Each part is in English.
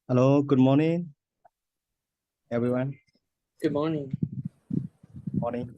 Hello, good morning, everyone. Good morning. Morning.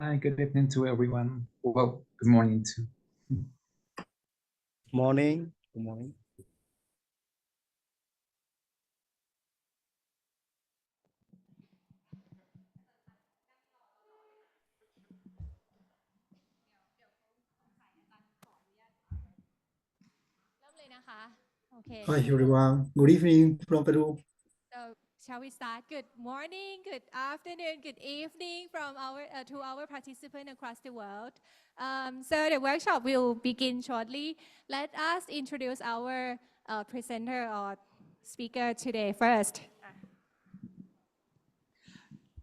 Hi, good evening to everyone. Well, good morning too. Morning. Good morning. Okay. Hi everyone, good evening from Peru. So shall we start? Good morning, good afternoon, good evening from our to our participants across the world. So the workshop will begin shortly. Let us introduce our presenter or speaker today first.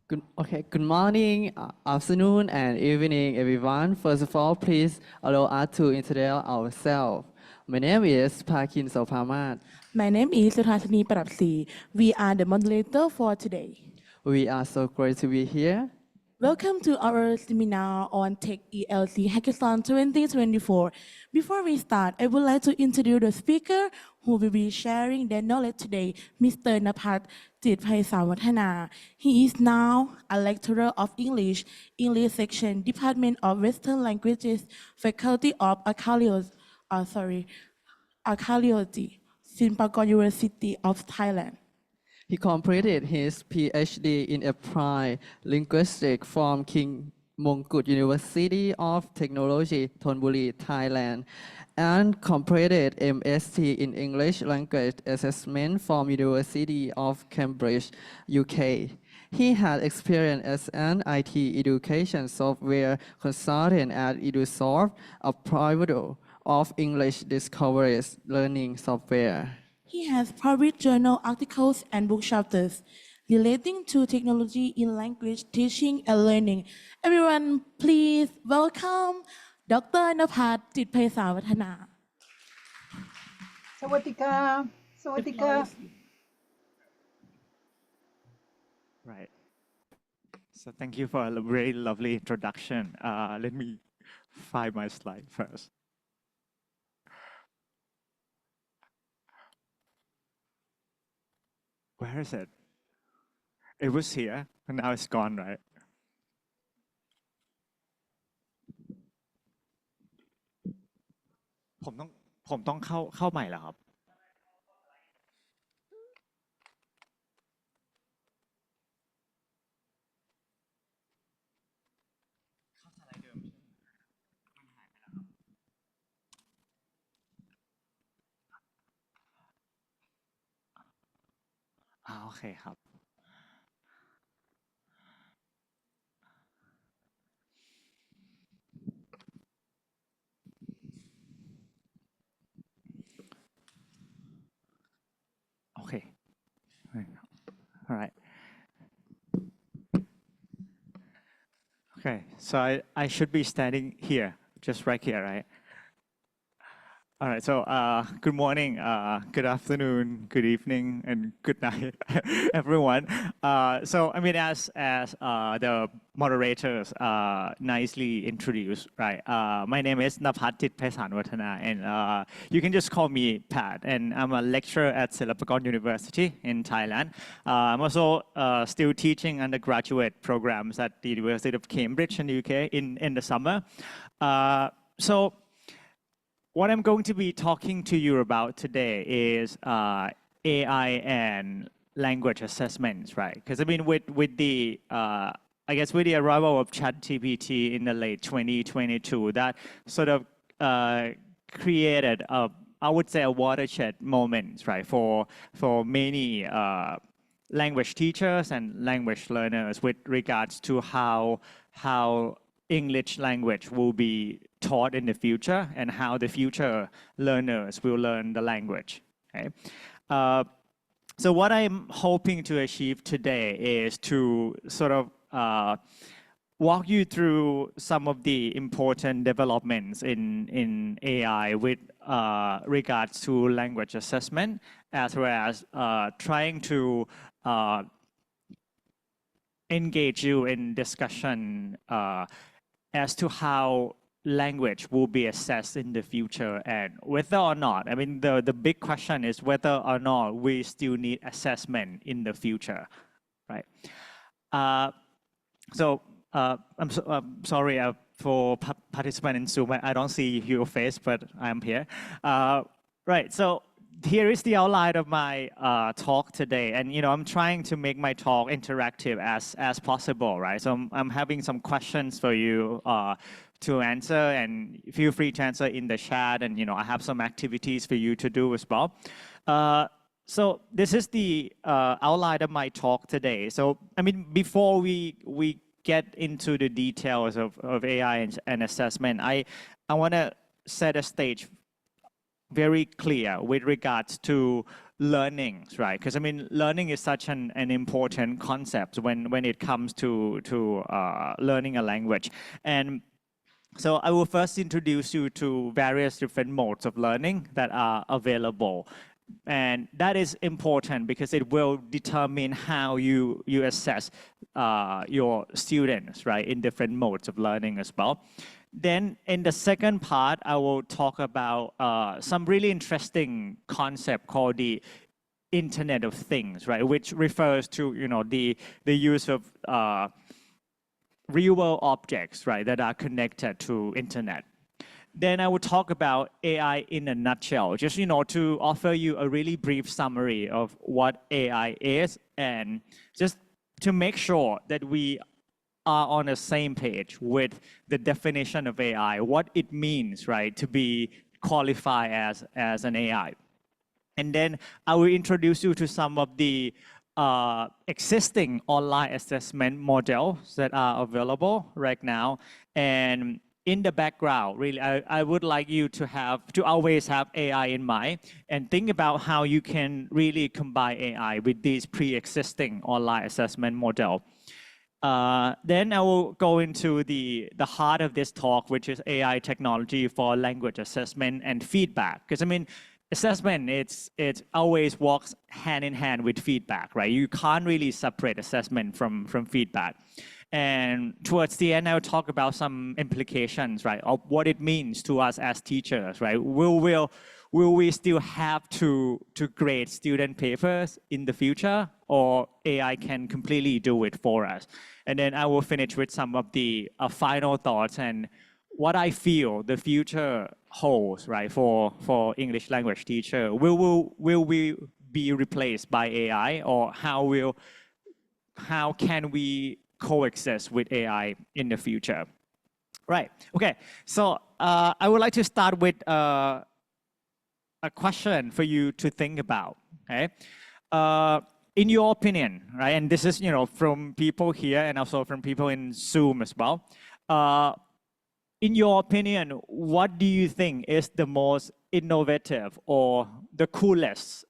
Good morning, afternoon, and evening, everyone. First of all, please allow us to introduce ourselves. My name is Pakin Sopamat. My name is Suthasini Parapsi. We are the moderator for today. We are so great to be here. Welcome to our seminar on TechELT Hackathon 2024. Before we start, I would like to introduce the speaker who will be sharing their knowledge today, Mr. Napat Jitphaisawathana. He is now a lecturer of English section, Department of Western Languages, Faculty of Archaeology, Simpakon University of Thailand. He completed his PhD in Applied Linguistics from King Mongkut University of Technology, Thonburi, Thailand, and completed MSc in English Language Assessment from University of Cambridge, UK. He had experience as an IT education software consultant at EduSoft, a provider of English discoveries learning software. He has published journal articles and book chapters relating to technology in language teaching and learning. Everyone, please welcome Dr. Napat Jitphaisawathana. Sawadika. Sawadika. Right. So thank you for a very lovely introduction. Let me find my slide first. Where is it? It was here, and now it's gone, right?ผมต้องเข้าใหม่เหรอครับเข้าสไลด์เดิมมันหายไปแล้วครับโอเคครับ Okay. All right. Okay, so I should be standing here, just right here, right? All right, so good morning, good afternoon, good evening, and good night, everyone. So I mean, as the moderators nicely introduced, right? My name is Napat Jitphaisawathana, and you can just call me Pat, and I'm a lecturer at Silapakon University in Thailand. I'm also still teaching undergraduate programs at the University of Cambridge in the UK in the summer. So what I'm going to be talking to you about today is AI and language assessments, right? Because I mean, with the I guess with the arrival of ChatGPT in the late 2022, that sort of created I would say a watershed moment, right, for many language teachers and language learners with regards to how English language will be taught in the future and how the future learners will learn the language. Okay? So what I'm hoping to achieve today is to sort of walk you through some of the important developments in AI with regards to language assessment, as well as trying to engage you in discussion as to how language will be assessed in the future and whether or not, I mean, the big question is whether or not we still need assessment in the future, right? So sorry for participant in Zoom. I don't see your face, but I'm here. Right. So here is the outline of my talk today, and I'm trying to make my talk interactive as possible. Right. So I'm having some questions for you to answer, and feel free to answer in the chat. And I have some activities for you to do as well. So this is the outline of my talk today. So before we get into the details of AI and assessment, I want to set a stage very clear with regards to learning, right? Because learning is such an important concept when it comes to learning a language. And so I will first introduce you to various different modes of learning that are available. And that is important because it will determine how you assess your students, right, in different modes of learning as well. Then in the second part, I will talk about some really interesting concept called the Internet of Things, right, which refers to the use of real world objects, right, that are connected to internet. Then I will talk about AI in a nutshell, just to offer you a really brief summary of what AI is, and just to make sure that we are on the same page with the definition of AI, what it means, right, to be qualified as an AI. And then I will introduce you to some of the existing online assessment models that are available right now. And in the background, really, I would like you to always have AI in mind and think about how you can really combine AI with these pre-existing online assessment model. Then I will go into the heart of this talk, which is AI technology for language assessment and feedback. Because assessment, it always walks hand in hand with feedback, right? You can't really separate assessment from feedback. And towards the end, I'll talk about some implications, right, of what it means to us as teachers, right? Will we still have to grade student papers in the future, or AI can completely do it for us? And then I will finish with some of the final thoughts and what I feel the future holds, right, for English language teacher. Will we be replaced by AI, or how can we coexist with AI in the future? Right. Okay. So I would like to start with a question for you to think about. Okay. In your opinion, right, and this is from people here and also from people in Zoom as well. In your opinion, what do you think is the most innovative or the coolest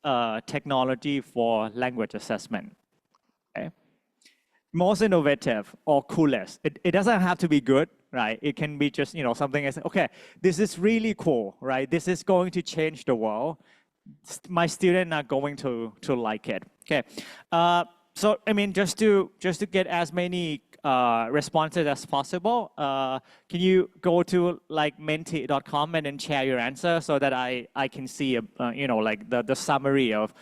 technology for language assessment? Okay. Most innovative or coolest. It doesn't have to be good, right? It can be just something that's okay. This is really cool, right? This is going to change the world. My students are going to like it. Okay. So just to get as many responses as possible, can you go to menti.com and then share your answer so that I can see the summary of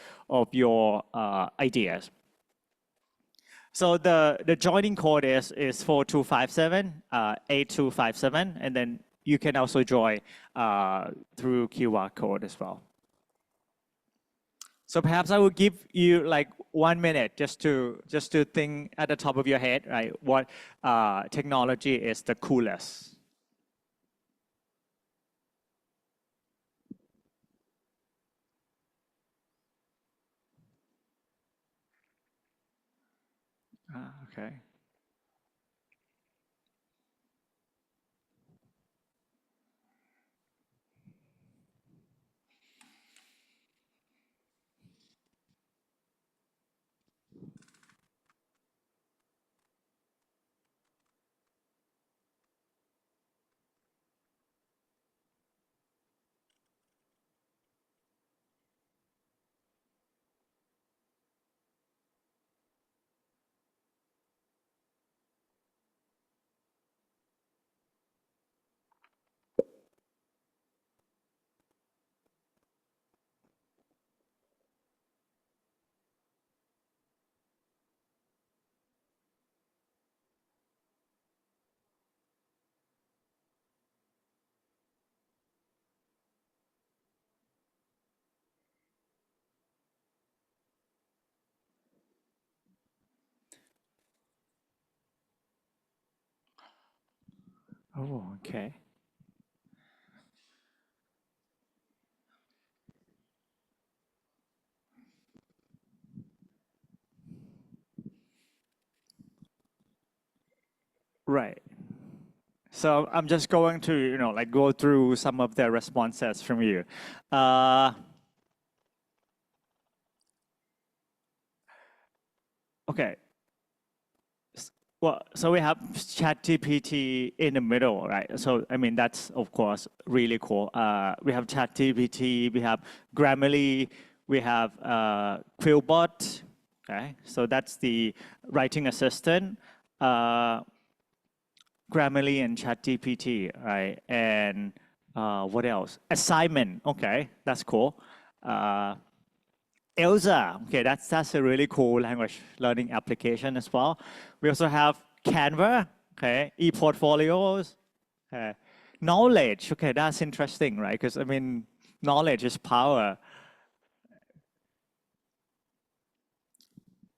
your ideas. So the joining code is 4257 8257, and then you can also join through QR code as well. So perhaps I will give you 1 minute just to think at the top of your head, right? What technology is the coolest? Okay. Oh, okay. Right. So I'm just going to, like go through some of the responses from you. Okay. Well, so we have ChatGPT in the middle, right? So, I mean, that's, of course, really cool. We have ChatGPT, we have Grammarly, we have Quillbot, okay? So that's the writing assistant, Grammarly and ChatGPT, right? And what else? Assignment, okay, that's cool. Elsa, okay, that's a really cool language learning application as well. We also have Canva, okay, e-portfolios, knowledge, okay, that's interesting, right? Because I mean, knowledge is power.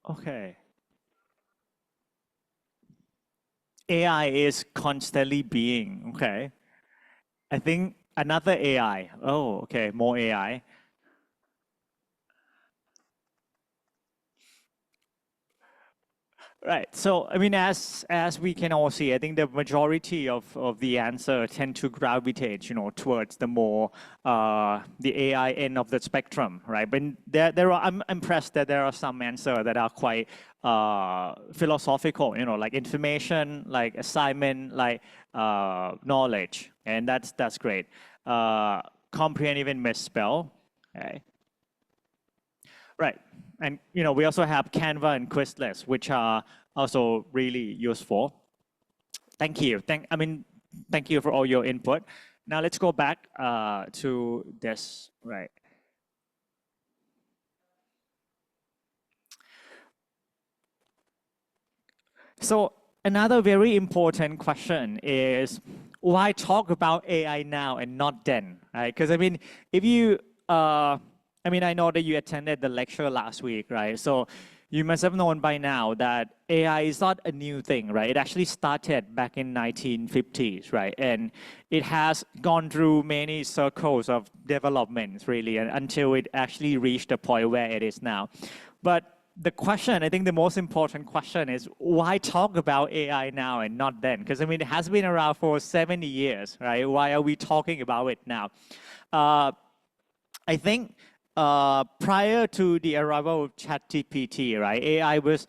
Okay. AI is constantly being, okay. I think another AI, oh, okay, more AI. Right. So, I mean, as we can all see, I think the majority of the answer tend to gravitate, towards the more the AI end of the spectrum, right? But I'm impressed that there are some answers that are quite philosophical, like information, like assignment, like knowledge, and that's great. Comprehend, even misspell, okay. Right. And we also have Canva and Quizlet, which are also really useful. Thank you. Thank you for all your input. Now let's go back to this, right? So another very important question is, why talk about AI now and not then, right? Because I mean, if you I know that you attended the lecture last week, right? So you must have known by now that AI is not a new thing, right? It actually started back in 1950s, right? And it has gone through many circles of development, really, until it actually reached the point where it is now. But the question, I think the most important question is, why talk about AI now and not then? Because I mean, it has been around for 70 years, right? Why are we talking about it now? I think prior to the arrival of ChatGPT, right, AI was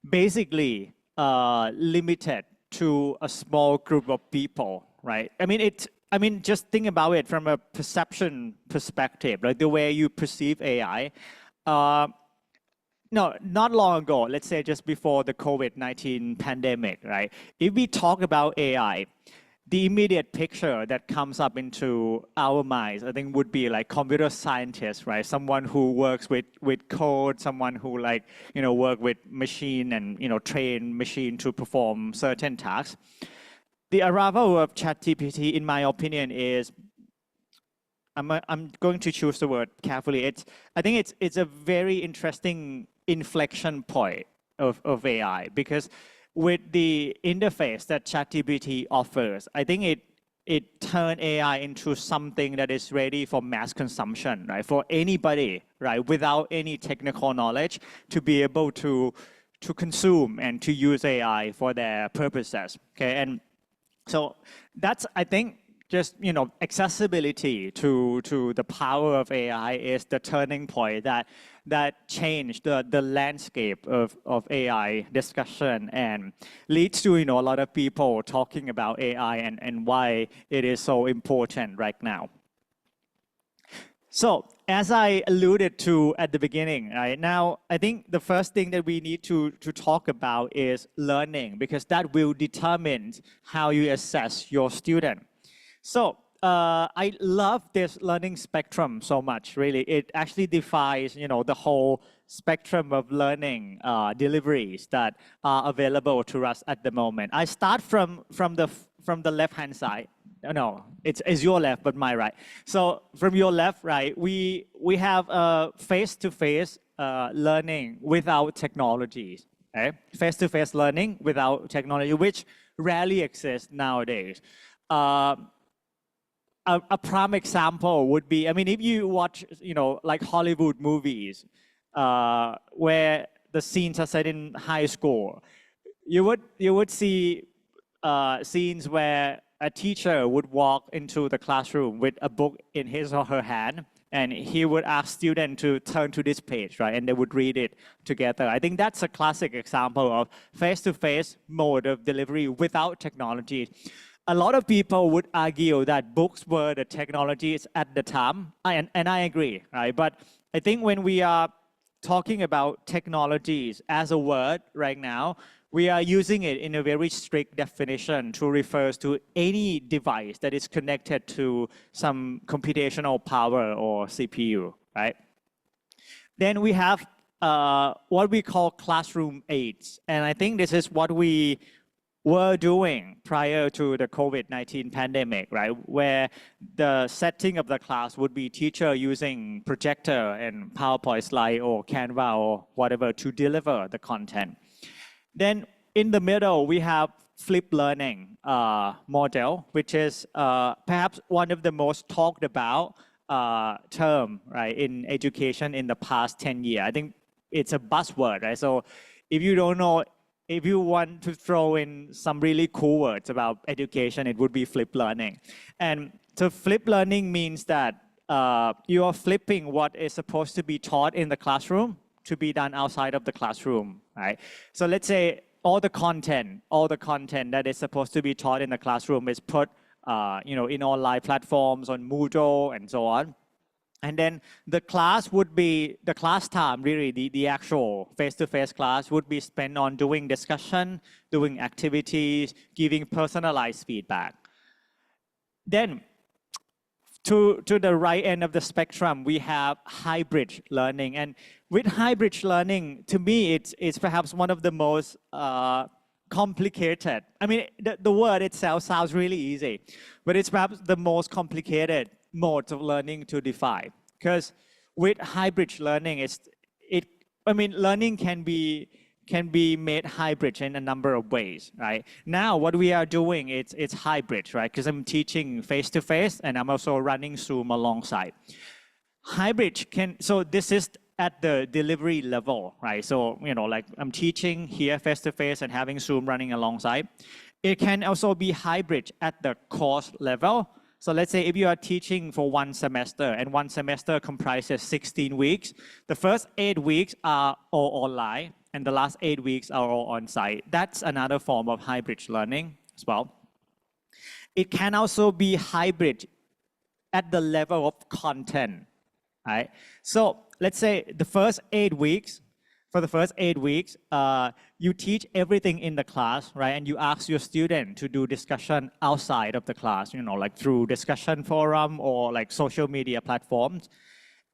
basically limited to a small group of people, right? I mean, just think about it from a perception perspective, like the way you perceive AI. No, not long ago, let's say just before the COVID-19 pandemic, right? If we talk about AI, the immediate picture that comes up into our minds, I think, would be like computer scientists, right? Someone who works with code, someone who work with machine and, train machine to perform certain tasks. The arrival of ChatGPT, in my opinion, is, I'm going to choose the word carefully. I think it's a very interesting inflection point of AI, because with the interface that ChatGPT offers, I think it turned AI into something that is ready for mass consumption, right? For anybody, right, without any technical knowledge, to be able to consume and to use AI for their purposes. Okay, and so that's, I think, just accessibility to the power of AI is the turning point that changed the landscape of AI discussion and leads to a lot of people talking about AI and why it is so important right now. So as I alluded to at the beginning, right now, I think the first thing that we need to talk about is learning, because that will determine how you assess your student. So I love this learning spectrum so much, really. It actually defines, the whole spectrum of learning deliveries that are available to us at the moment. I start from the left-hand side. No, it's your left, but my right. So from your left, right, we have face-to-face learning without technologies. Okay? Face-to-face learning without technology, which rarely exists nowadays. uh, a prime example would be, I mean, if you watch, like Hollywood movies, where the scenes are set in high school, you would see scenes where a teacher would walk into the classroom with a book in his or her hand, and he would ask students to turn to this page, right? And they would read it together. I think that's a classic example of face-to-face mode of delivery without technology. A lot of people would argue that books were the technologies at the time, and I agree, right? But I think when we are talking about technologies as a word right now, we are using it in a very strict definition to refer to any device that is connected to some computational power or CPU, right? Then we have what we call classroom aids. And I think this is what we were doing prior to the COVID-19 pandemic, right? Where the setting of the class would be teacher using projector and PowerPoint slide or Canva or whatever to deliver the content. Then in the middle, we have flipped learning model, which is perhaps one of the most talked about term, right, in education in the past 10 years. I think it's a buzzword, right? So if you don't know, if you want to throw in some really cool words about education, it would be flipped learning. And so flipped learning means that you are flipping what is supposed to be taught in the classroom to be done outside of the classroom, right? So let's say all the content that is supposed to be taught in the classroom is put, in online platforms, on Moodle and so on. And then the class would be, the class time, really, the actual face-to-face class would be spent on doing discussion, doing activities, giving personalized feedback. Then, to the right end of the spectrum, we have hybrid learning. And with hybrid learning, to me, it's perhaps one of the most complicated. I mean, the word itself sounds really easy, but it's perhaps the most complicated modes of learning to define. Because with hybrid learning, learning can be made hybrid in a number of ways, right? Now, what we are doing, it's hybrid, right? Because I'm teaching face-to-face, and I'm also running Zoom alongside. Hybrid so this is at the delivery level, right? So, like I'm teaching here face-to-face and having Zoom running alongside. It can also be hybrid at the course level. So let's say if you are teaching for one semester, and one semester comprises 16 weeks, the first 8 weeks are all online, and the last 8 weeks are all on-site. That's another form of hybrid learning as well. It can also be hybrid at the level of content, right? So let's say the first 8 weeks, for the first 8 weeks, you teach everything in the class, right? And you ask your student to do discussion outside of the class, like through discussion forum or like social media platforms.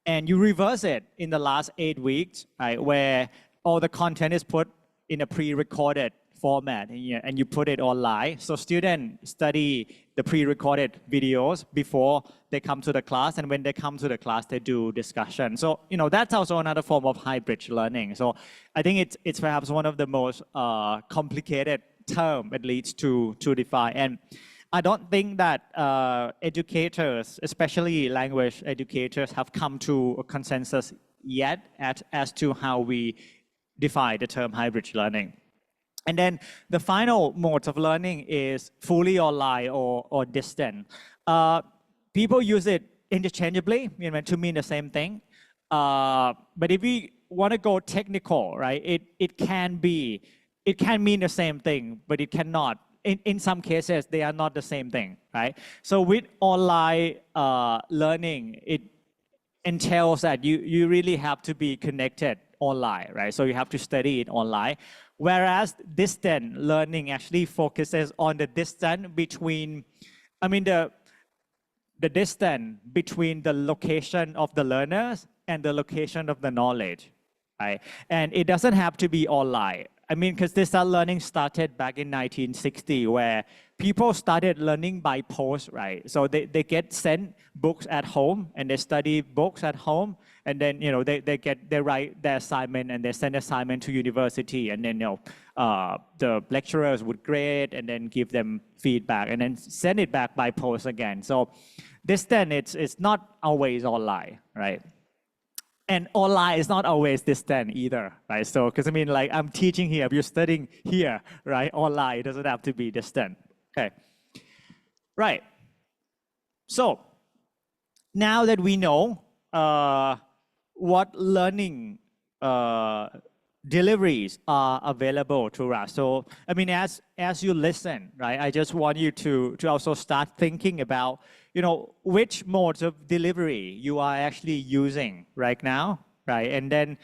And you reverse it in the last 8 weeks, right? Where all the content is put in a pre-recorded format, and you put it online. So students study the pre-recorded videos before they come to the class, and when they come to the class, they do discussion. So, that's also another form of hybrid learning. So I think it's perhaps one of the most complicated term, at least, to define. And I don't think that educators, especially language educators, have come to a consensus yet as to how we define the term hybrid learning. And then the final mode of learning is fully online or distant. People use it interchangeably, to mean the same thing. But if we want to go technical, right, it can mean the same thing, but it cannot. In some cases, they are not the same thing, right? So with online learning, it entails that you really have to be connected online, right? So you have to study it online. Whereas distant learning actually focuses on the distance between, the distance between the location of the learners and the location of the knowledge, right? And it doesn't have to be online. I mean, because digital learning started back in 1960, where people started learning by post, right? So they get sent books at home and they study books at home, and then they write their assignment and they send assignment to university, and then the lecturers would grade and then give them feedback and then send it back by post again. So it's not always online, right? And online is not always distant either, right? So, because I mean, like I'm teaching here, you're studying here, right? Online, it doesn't have to be distant. Okay, right. So, now that we know what learning deliveries are available to us. So, I mean, as you listen, right, I just want you to also start thinking about, which modes of delivery you are actually using right now, right? And then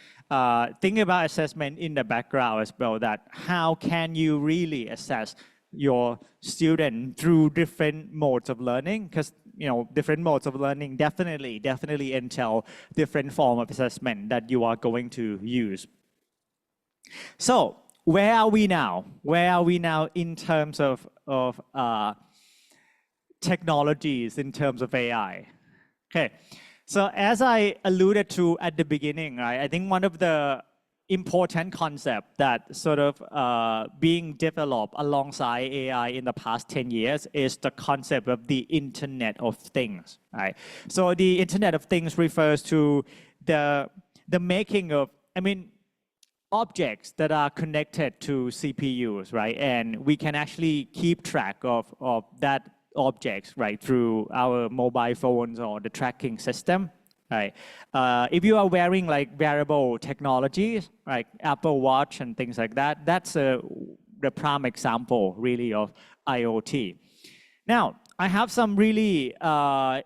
think about assessment in the background as well, that how can you really assess your student through different modes of learning? Because different modes of learning definitely entail different form of assessment that you are going to use. So where are we now? Where are we now in terms of technologies, in terms of AI? Okay, so as I alluded to at the beginning, right, I think one of the important concepts that sort of being developed alongside AI in the past 10 years is the concept of the Internet of Things, right? So the Internet of Things refers to the making of, objects that are connected to CPUs, right? And we can actually keep track of that objects, right, through our mobile phones or the tracking system, right? If you are wearing like wearable technologies, like Apple Watch and things like that, that's the prime example really of IoT. Now, I have some really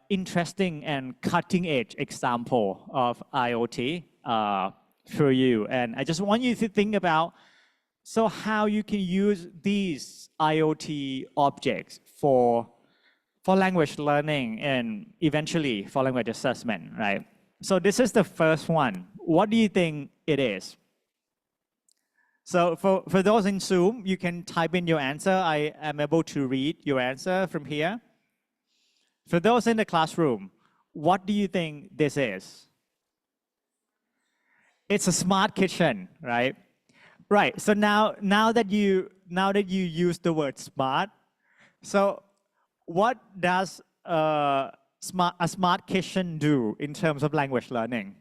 interesting and cutting edge example of IoT for you. And I just want you to think about how you can use these IoT objects for language learning and eventually for language assessment, right? So this is the first one. What do you think it is? So for those in Zoom, you can type in your answer. I am able to read your answer from here. For those in the classroom, what do you think this is? It's a smart kitchen, right? Right. So now that you use the word smart, so what does a smart kitchen do in terms of language learning?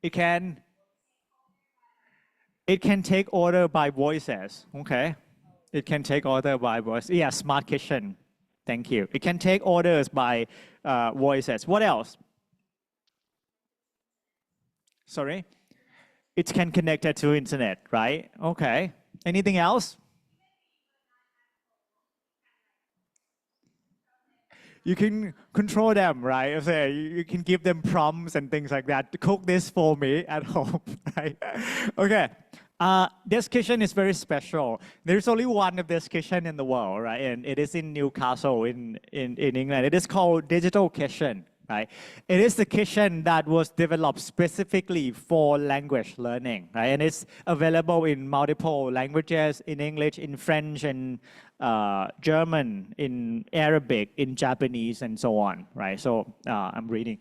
It can take order by voices. Okay, it can take order by voice. Yeah, smart kitchen. Thank you. It can take orders by voices. What else? Sorry? It can connect it to internet, right? Okay. Anything else? You can control them, right? So you can give them prompts and things like that. Cook this for me at home, right? Okay. This kitchen is very special. There's only one of this kitchen in the world, right? And it is in Newcastle in England. It is called Digital Kitchen, right? It is the kitchen that was developed specifically for language learning, right? And it's available in multiple languages, in English, in French, and German, in Arabic, in Japanese, and so on, right? So I'm reading.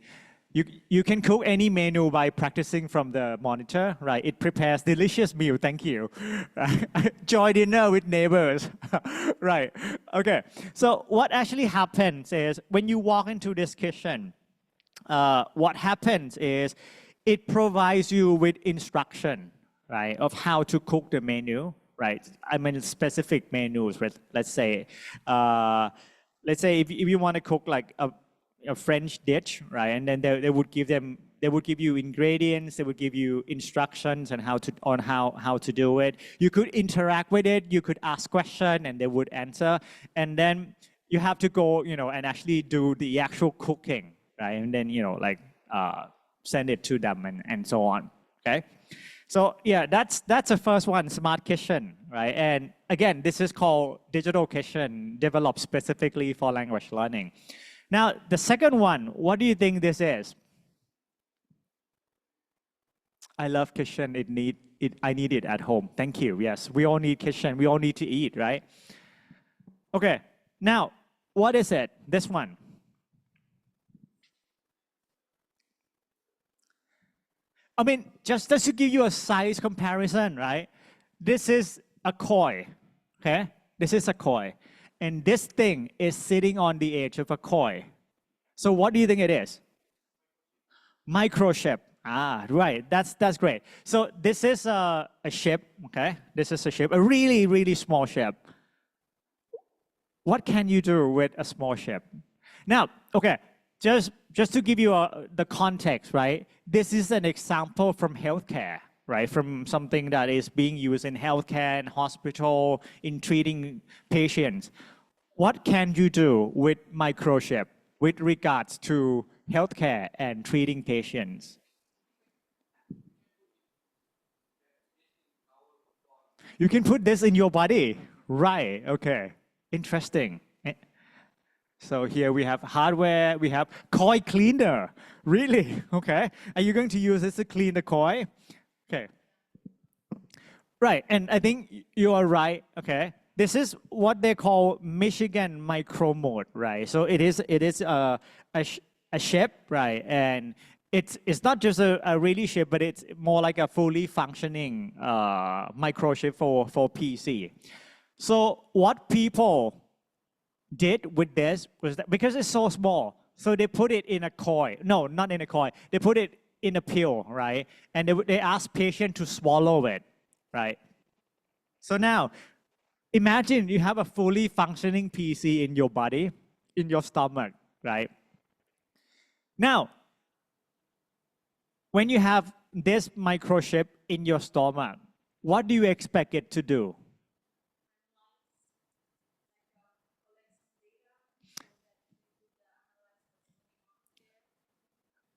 You can cook any menu by practicing from the monitor, right? It prepares delicious meal, thank you. Joy dinner with neighbors, right? Okay, so what actually happens is when you walk into this kitchen, what happens is it provides you with instruction, right, of how to cook the menu, right? I mean specific menus, let's say if you want to cook like a French dish, right? And then they would give you ingredients, they would give you instructions on how to do it. You could interact with it, you could ask questions and they would answer. And then you have to go, and actually do the actual cooking, right? And then, send it to them and so on, okay? So yeah, that's the first one, smart kitchen, right? And again, this is called Digital Kitchen, developed specifically for language learning. Now, the second one, what do you think this is? I love kitchen. I need it at home. Thank you. Yes, we all need kitchen. We all need to eat, right? Okay. Now, what is it? This one. I mean, just to give you a size comparison, right? This is a koi, okay? This is a koi. And this thing is sitting on the edge of a koi. So what do you think it is? Microchip. Ah, right. That's great. So this is a ship, okay? This is a ship, a really, really small ship. What can you do with a small ship? Now, okay, just to give you the context, right? This is an example from healthcare, right? From something that is being used in healthcare and hospital in treating patients. What can you do with microchip with regards to healthcare and treating patients? You can put this in your body, right? Okay, interesting. So here we have hardware, we have koi cleaner. Really? Okay. Are you going to use this to clean the koi? Okay. Right, and I think you are right, okay. This is what they call Michigan micro mode, right? So it is a ship, right? And it's not just a really ship, but it's more like a fully functioning microchip for PC. So what people did with this was that because it's so small, so they put it in a koi. No, not in a koi. They put it in a pill, right? And they ask patient to swallow it, right? So now, imagine you have a fully functioning PC in your body, in your stomach, right? Now, when you have this microchip in your stomach, what do you expect it to do?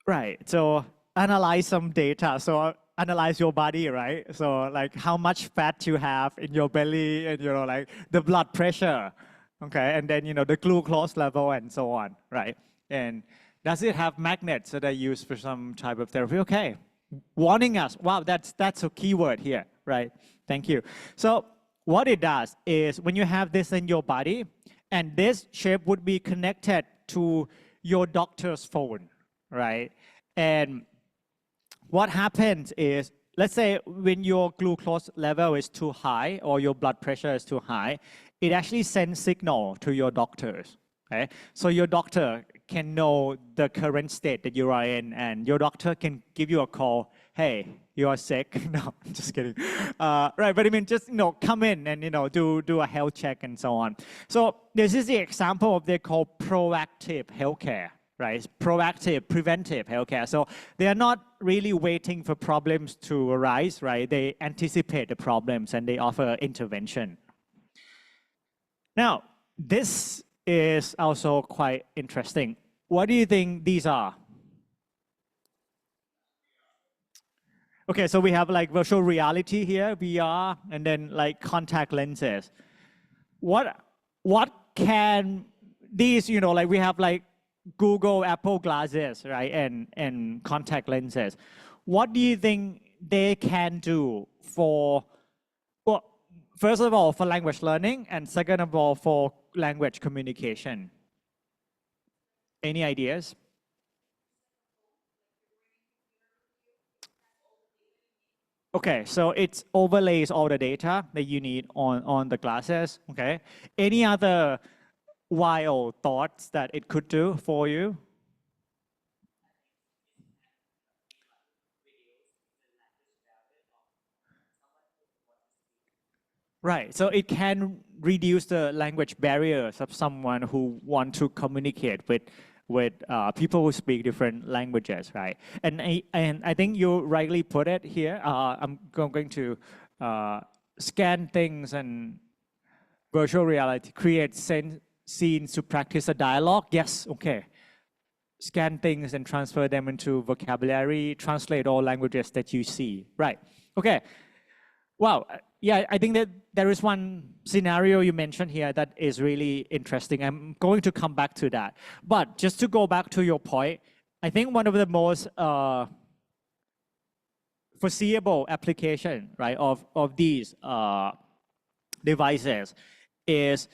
Right, so analyze some data. So analyze your body, right? So like how much fat you have in your belly and, you know, like the blood pressure, okay? And then, you know, the glucose level and so on, right? And does it have magnets that are used for some type of therapy? Okay, warning us. Wow, that's a keyword here, right? Thank you. So what it does is when you have this in your body, and this chip would be connected to your doctor's phone, right? And what happens is, let's say when your glucose level is too high or your blood pressure is too high, it actually sends signal to your doctors, okay? So your doctor can know the current state that you are in, and your doctor can give you a call, hey, you are sick. No, just kidding. Right, but I mean, just, you know, come in and, you know, do a health check and so on. So this is the example of they call proactive healthcare, right? It's proactive, preventive healthcare. So they are not really waiting for problems to arise, right? They anticipate the problems and they offer intervention. Now, this is also quite interesting. What do you think these are? Okay, so we have like virtual reality here, VR, and then like contact lenses. What can these, you know, like we have like Google, Apple glasses, right, and contact lenses. What do you think they can do for, well, first of all, for language learning, and second of all, for language communication? Any ideas? Okay, so it overlays all the data that you need on the glasses, okay? Any other wild thoughts that it could do for you? Right, so it can reduce the language barriers of someone who want to communicate with people who speak different languages, right? And I think you rightly put it here. I'm going to scan things and virtual reality, create scenes to practice a dialogue. Yes, okay. Scan things and transfer them into vocabulary, translate all languages that you see. Right, okay. Wow, yeah, I think that there is one scenario you mentioned here that is really interesting. I'm going to come back to that. But just to go back to your point, I think one of the most foreseeable application, right, of these devices is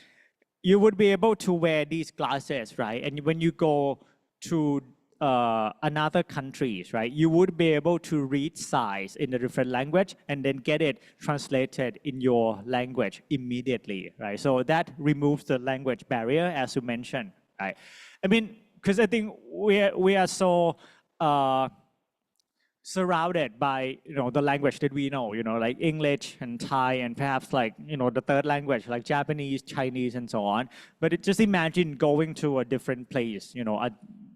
you would be able to wear these glasses, right? And when you go to another countries, right, you would be able to read signs in a different language and then get it translated in your language immediately, right? So that removes the language barrier, as you mentioned, right? I mean, because I think we are so surrounded by the language that we know, like English and Thai and perhaps like the third language like Japanese, Chinese, and so on. But just imagine going to a different place,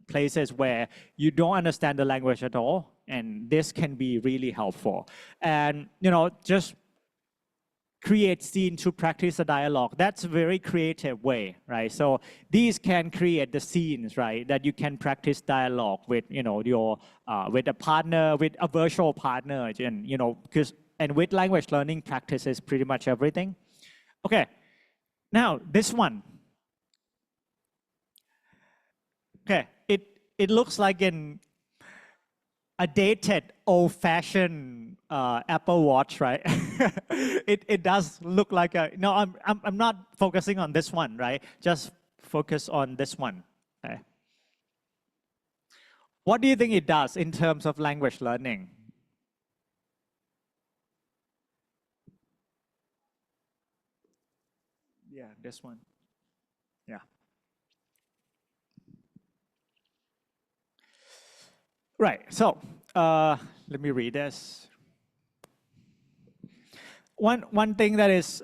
places where you don't understand the language at all, and this can be really helpful. And just create scene to practice a dialogue. That's a very creative way, right? So these can create the scenes, right, that you can practice dialogue with, your with a partner, with a virtual partner, and and with language learning practices pretty much everything. Okay, now this one. Okay, it looks like a dated, old-fashioned Apple Watch, right? it does look like a. No, I'm not focusing on this one, right? Just focus on this one. Okay. What do you think it does in terms of language learning? Yeah, this one. Yeah. Right. So let me read this. One thing that is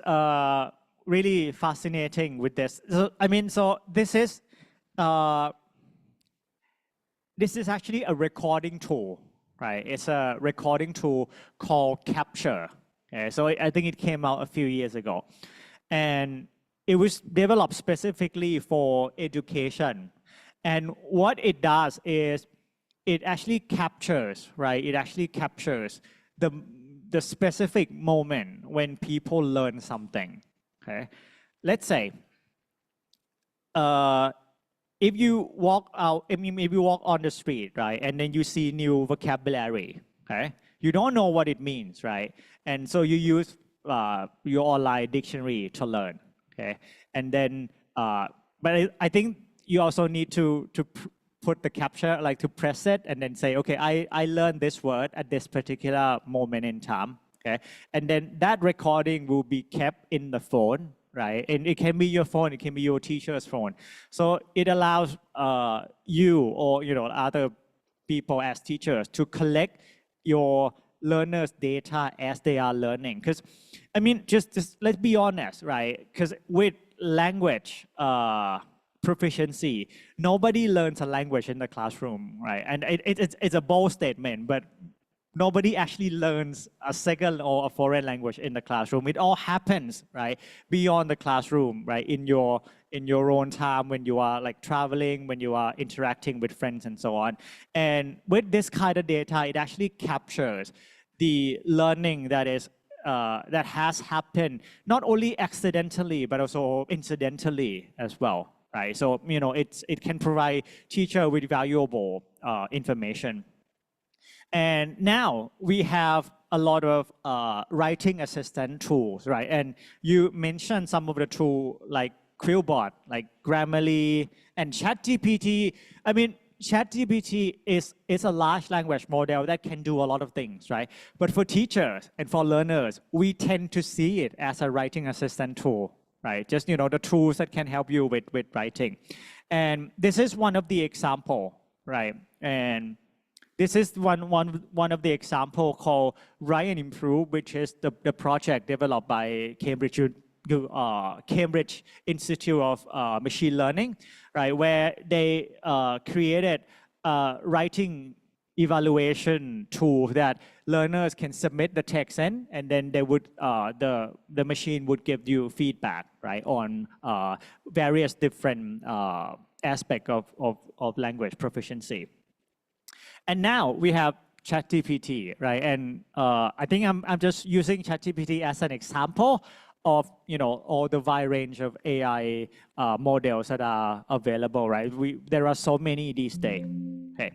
really fascinating with this. So, I mean, so this is actually a recording tool, right? It's a recording tool called Capture. Okay, so I think it came out a few years ago, and it was developed specifically for education. And what it does is it actually captures, right? It actually captures the specific moment when people learn something, okay? Let's say, if you walk out, if you walk on the street, right? And then you see new vocabulary, okay? You don't know what it means, right? And so you use your online dictionary to learn, okay? And then, but I think you also need to put the capture, like to press it and then say, okay, I learned this word at this particular moment in time, okay? And then that recording will be kept in the phone, right? And it can be your phone, it can be your teacher's phone. So it allows you or other people as teachers to collect your learners' data as they are learning. Because, I mean, just let's be honest, right? Because with language proficiency, nobody learns a language in the classroom, right? And it's a bold statement, but nobody actually learns a second or a foreign language in the classroom. It all happens, right, beyond the classroom, right, in your own time when you are like traveling, when you are interacting with friends and so on. And with this kind of data, it actually captures the learning that is that has happened not only accidentally but also incidentally as well, right? So it can provide teacher with valuable information. And now we have a lot of writing assistant tools, right? And you mentioned some of the tools like Quillbot, like Grammarly, and ChatGPT. I mean, ChatGPT is a large language model that can do a lot of things, right? But for teachers and for learners, we tend to see it as a writing assistant tool, right? Just the tools that can help you with writing. And this is one of the example, right? And this is one of the example called Write and Improve, which is the project developed by Cambridge Institute of Machine Learning, right? Where they created a writing evaluation tool that learners can submit the text in, and then they would the machine would give you feedback, right, on various different aspects of language proficiency. And now we have ChatGPT, right? And I think I'm just using ChatGPT as an example of all the wide range of AI models that are available, right? There are so many these days. Okay.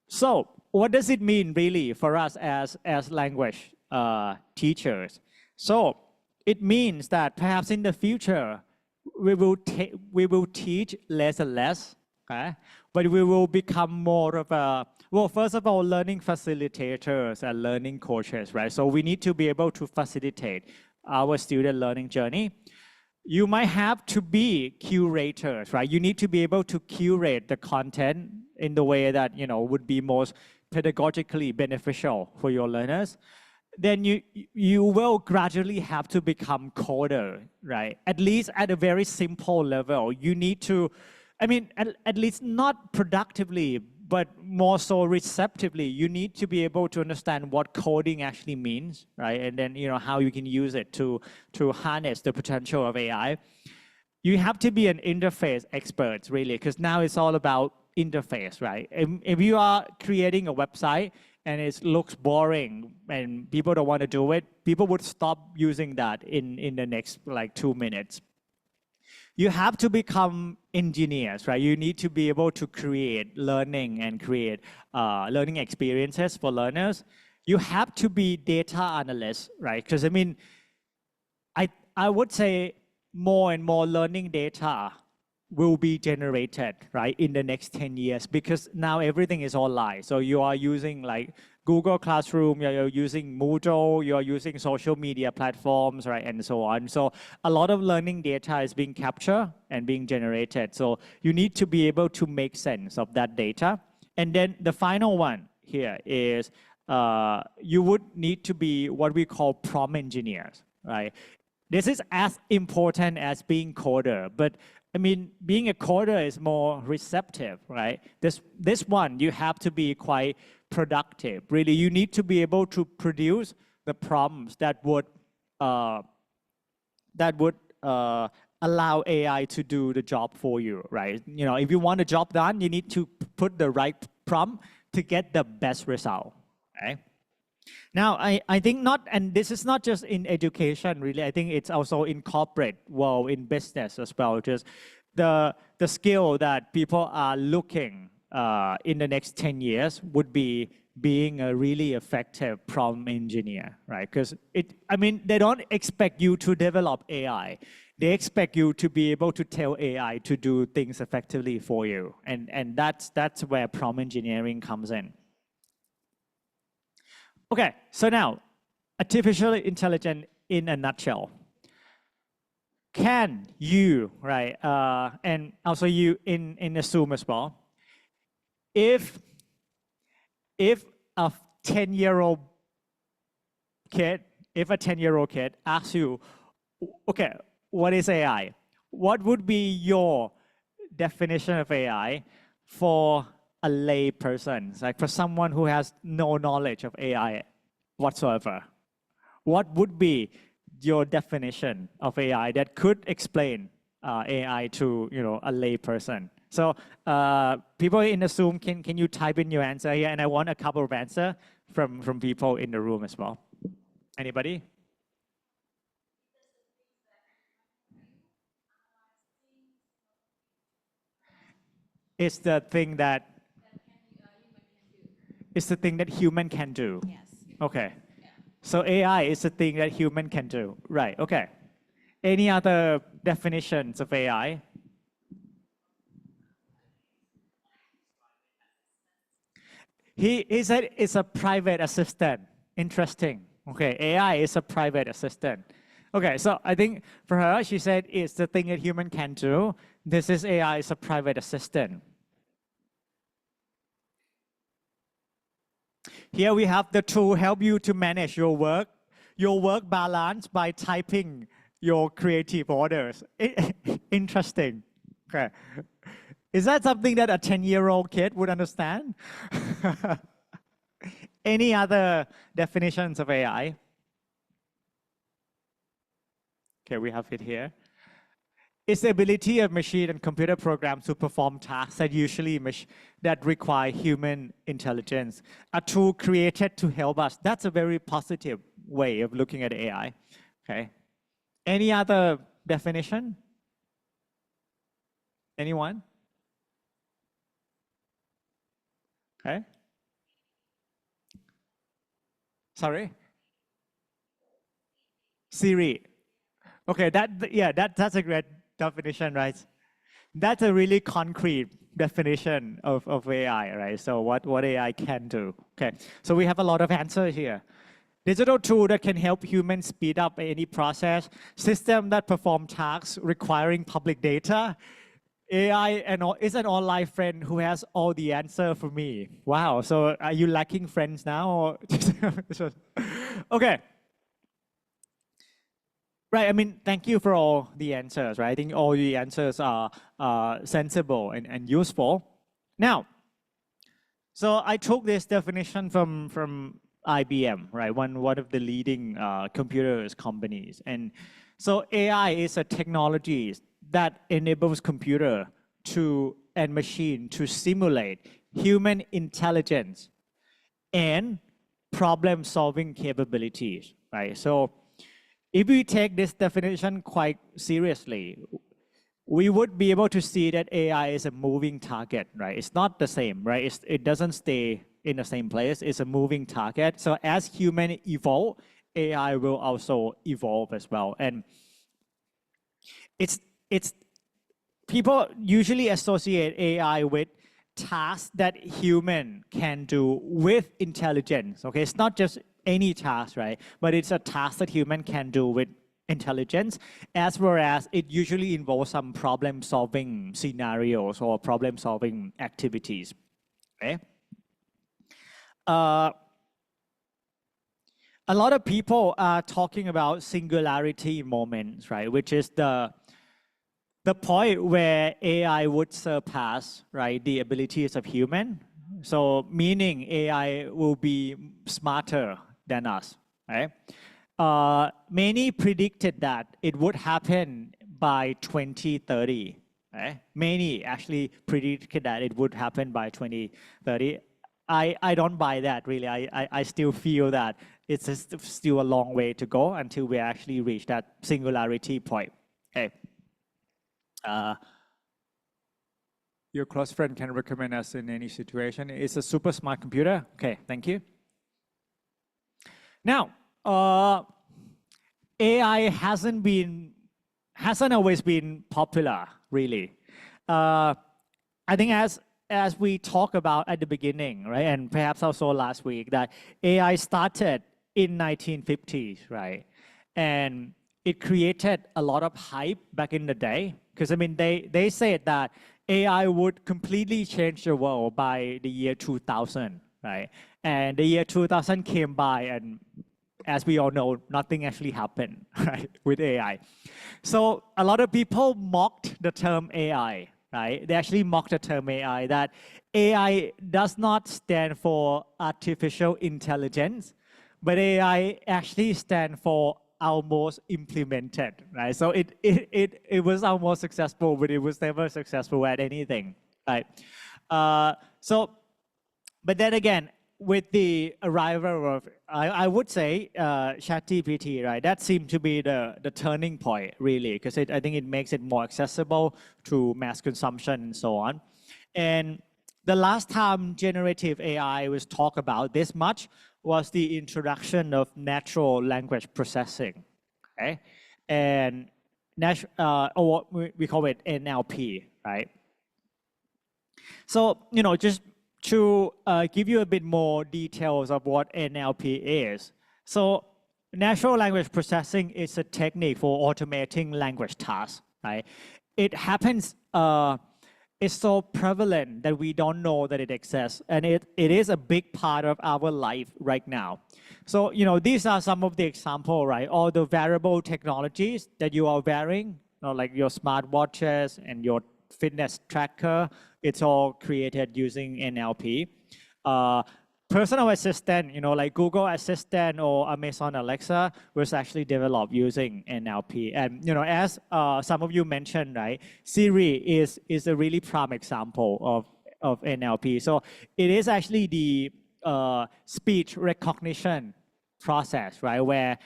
So what does it mean really for us as language teachers? So it means that perhaps in the future, we will teach less and less, okay? But we will become more of a, well, first of all, learning facilitators and learning coaches, right? So we need to be able to facilitate our student learning journey. You might have to be curators, right? You need to be able to curate the content in the way that, you know, would be most pedagogically beneficial for your learners. Then you will gradually have to become coder, right? At least at a very simple level. You need to, I mean, at least not productively, but more so receptively. You need to be able to understand what coding actually means, right? And then, you know, how you can use it to harness the potential of AI. You have to be an interface expert, really, because now it's all about interface, right? If you are creating a website and it looks boring and people don't want to do it, people would stop using that in the next like 2 minutes. You have to become engineers, right? You need to be able to create learning and create learning experiences for learners. You have to be data analysts, right? Because I mean, I would say more and more learning data will be generated, right, in the next 10 years, because now everything is online. So you are using like Google Classroom, you're using Moodle, you're using social media platforms, right, and so on. So a lot of learning data is being captured and being generated. So you need to be able to make sense of that data. And then the final one here is you would need to be what we call prompt engineers, right? This is as important as being coder, but I mean, being a coder is more receptive, right? This one, you have to be quite productive. Really, you need to be able to produce the prompts that would allow AI to do the job for you, right? You know, if you want a job done, you need to put the right prompt to get the best result, right? Now, I think not, and this is not just in education, really. I think it's also in corporate world, in business as well. Just the skill that people are looking in the next 10 years would be being a really effective prompt engineer, right? Because I mean, they don't expect you to develop AI. They expect you to be able to tell AI to do things effectively for you. And that's where prompt engineering comes in. Okay, so now, artificial intelligence in a nutshell. Can you, right, and also you in the Zoom as well, if a 10-year-old kid, asks you, okay, what is AI? What would be your definition of AI for a lay person, like for someone who has no knowledge of AI whatsoever? What would be your definition of AI that could explain AI to, you know, a lay person? So people in the Zoom, can you type in your answer here? And I want a couple of answers from people in the room as well. Anybody? It's the thing that human can do. Yes. Okay. So AI is the thing that human can do. Right, okay. Any other definitions of AI? He said it's a private assistant. Interesting. Okay, AI is a private assistant. Okay, so I think for her, she said it's the thing that human can do. This is AI is a private assistant. Here we have the tool help you to manage your work balance by typing your creative orders. Interesting. Okay. Is that something that a 10-year-old kid would understand? Any other definitions of AI? Okay, we have it here. It's the ability of machine and computer programs to perform tasks that require human intelligence. A tool created to help us. That's a very positive way of looking at AI. Okay. Any other definition? Anyone? Okay. Sorry? Siri. Okay, that's a great definition, right? That's a really concrete definition of AI, right? So what AI can do. Okay, so we have a lot of answers here. Digital tool that can help humans speed up any process, system that perform tasks requiring public data, AI is an online friend who has all the answer for me. Wow, so are you lacking friends now? Or okay. Right, I mean, thank you for all the answers, right? I think all the answers are sensible and useful. Now, so I took this definition from IBM, right? One of the leading computers companies. And so AI is a technology that enables computer and machine to simulate human intelligence and problem-solving capabilities, right? So if we take this definition quite seriously, we would be able to see that AI is a moving target, right? It's not the same, right? It doesn't stay in the same place. It's a moving target. So as humans evolve, AI will also evolve as well. And it's people usually associate AI with tasks that human can do with intelligence. Okay, it's not just any task, right? But it's a task that human can do with intelligence, as well as it usually involves some problem-solving scenarios or problem-solving activities. Okay. A lot of people are talking about singularity moments, right? Which is the point where AI would surpass, right, the abilities of human. So meaning AI will be smarter than us, right? Many predicted that it would happen by 2030. Right? Many actually predicted that it would happen by 2030. I don't buy that really. I still feel that it's still a long way to go until we actually reach that singularity point. Okay. Your close friend can recommend us in any situation. It's a super smart computer. Okay, thank you. Now, AI hasn't always been popular, really. I think as we talked about at the beginning, right, and perhaps also last week, that AI started in 1950s, right, and it created a lot of hype back in the day. Because I mean, they said that AI would completely change the world by the year 2000, right? And the year 2000 came by, and as we all know, nothing actually happened, right, with AI. So a lot of people mocked the term AI, right? They actually mocked the term AI, that AI does not stand for artificial intelligence, but AI actually stands for almost implemented, right? So it was almost successful, but it was never successful at anything, right? But then again, with the arrival of, I would say, ChatGPT, right? That seemed to be the turning point, really, because I think it makes it more accessible to mass consumption and so on. And the last time generative AI was talked about this much was the introduction of natural language processing, okay? And or we call it NLP, right? So, just to give you a bit more details of what NLP is. So natural language processing is a technique for automating language tasks, right? It happens, it's so prevalent that we don't know that it exists. And it is a big part of our life right now. So, these are some of the examples, right? All the wearable technologies that you are wearing, like your smartwatches and your fitness tracker, it's all created using NLP. Personal assistant, like Google Assistant or Amazon Alexa was actually developed using NLP. And, as some of you mentioned, right, Siri is a really prime example of NLP. So it is actually the speech recognition process, right, where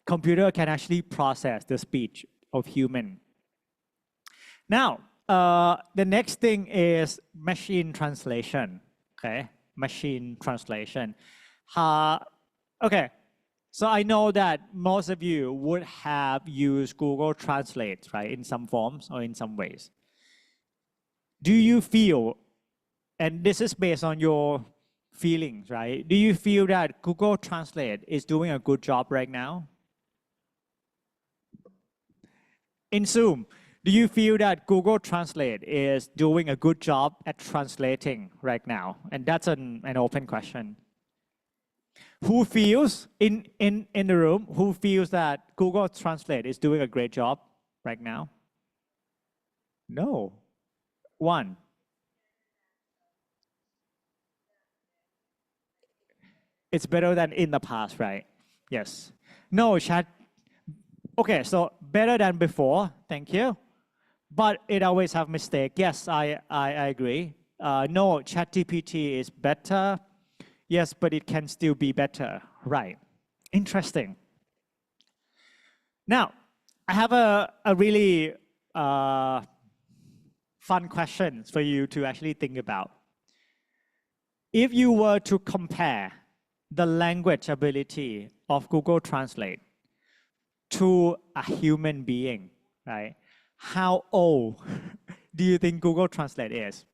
computer can actually process the speech of human. Now, the next thing is machine translation, okay? Machine translation. A Okay, so I know that most of you would have used Google Translate, right, in some forms or in some ways. Do you feel, and this is based on your feelings, right? Do you feel that Google Translate is doing a good job right now? In Zoom, do you feel that Google Translate is doing a good job at translating right now? And that's an open question. Who feels in the room, who feels that Google Translate is doing a great job right now? No. One. It's better than in the past, right? Yes. No, chat. Okay, so better than before, thank you. But it always have mistake. Yes, I agree. No, ChatGPT is better. Yes, but it can still be better. Right. Interesting. Now, I have a really fun question for you to actually think about. If you were to compare the language ability of Google Translate to a human being, right? How old do you think Google Translate is?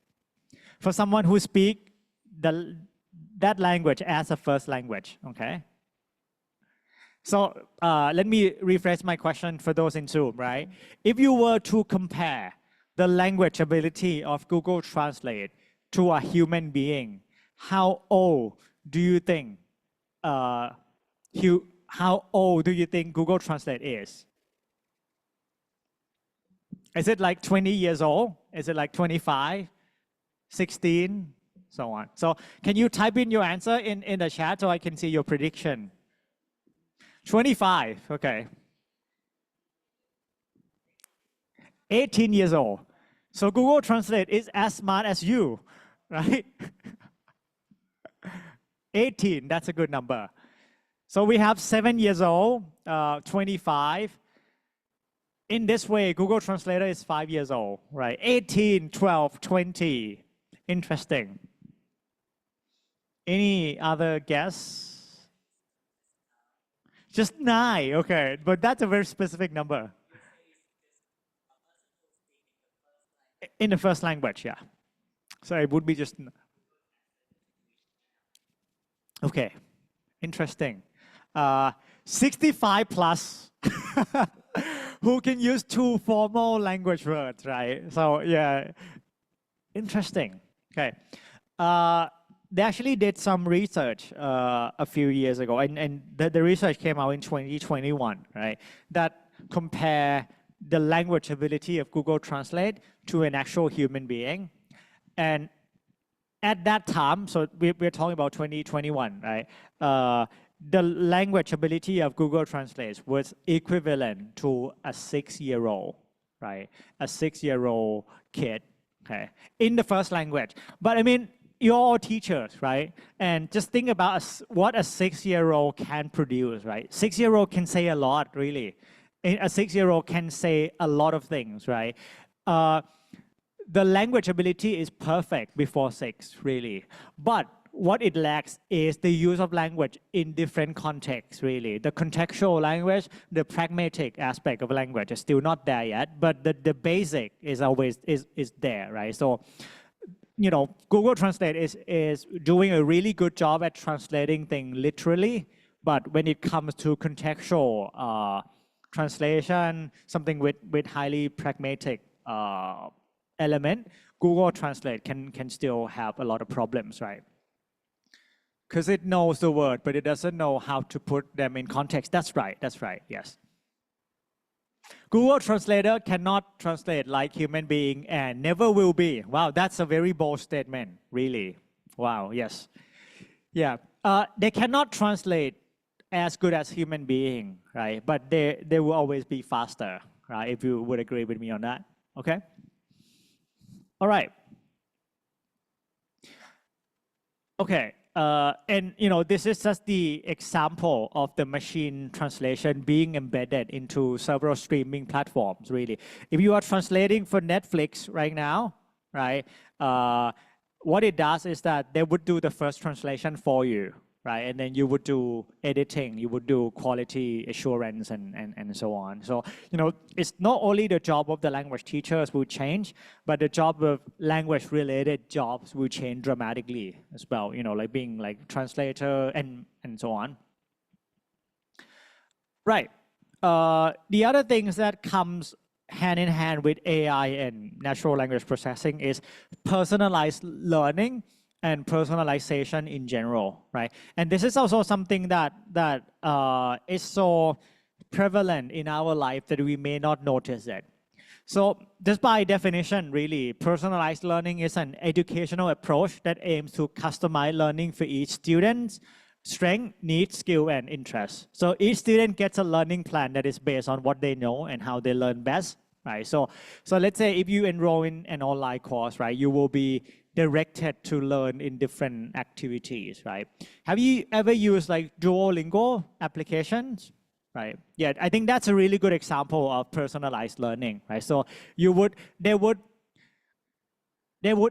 For someone who speaks that language as a first language, okay? So let me rephrase my question for those in Zoom, right? If you were to compare the language ability of Google Translate to a human being, how old do you think Google Translate is? Is it like 20 years old? Is it like 25, 16, so on? So can you type in your answer in the chat so I can see your prediction? 25, okay. 18 years old. So Google Translate is as smart as you, right? 18, that's a good number. So we have 7 years old, 25. In this way, Google Translator is 5 years old, right? 18, 12, 20. Interesting. Any other guess? Just 9, okay. But that's a very specific number. In the first language, yeah. So it would be just... Okay, interesting. 65 plus. Who can use 2 formal language words, right? So yeah, interesting. Okay. They actually did some research a few years ago, and the research came out in 2021, right? That compare the language ability of Google Translate to an actual human being. And at that time, so we're talking about 2021, right? The language ability of Google Translate was equivalent to a 6-year-old, right? A 6-year-old kid, okay, in the first language. But I mean, you're all teachers, right? And just think about what a 6-year-old can produce, right? 6-year-old can say a lot, really. A 6-year-old can say a lot of things, right? The language ability is perfect before 6, really. But what it lacks is the use of language in different contexts, really. The contextual language, the pragmatic aspect of language is still not there yet, but the basic is always is there, right? So, you know, Google Translate is doing a really good job at translating things literally, but when it comes to contextual translation, something with highly pragmatic element, Google Translate can still have a lot of problems, right? Because it knows the word, but it doesn't know how to put them in context. That's right, yes. Google Translator cannot translate like human being and never will be. Wow, that's a very bold statement, really. Wow, yes. Yeah, they cannot translate as good as human being, right? But they will always be faster, right? If you would agree with me on that, okay? All right. Okay, and you know, this is just the example of the machine translation being embedded into several streaming platforms, really. If you are translating for Netflix right now, right, what it does is that they would do the first translation for you, right? And then you would do editing, you would do quality assurance and so on. So, it's not only the job of the language teachers will change, but the job of language related jobs will change dramatically as well, like being like translator and so on. Right. The other things that comes hand in hand with AI and natural language processing is personalized learning and personalization in general, right? And this is also something that is so prevalent in our life that we may not notice it. So just by definition, really, personalized learning is an educational approach that aims to customize learning for each student's strength, needs, skill, and interest. So each student gets a learning plan that is based on what they know and how they learn best, right? So let's say if you enroll in an online course, right, you will be directed to learn in different activities, right? Have you ever used like Duolingo applications? Right. Yeah, I think that's a really good example of personalized learning, right? So they would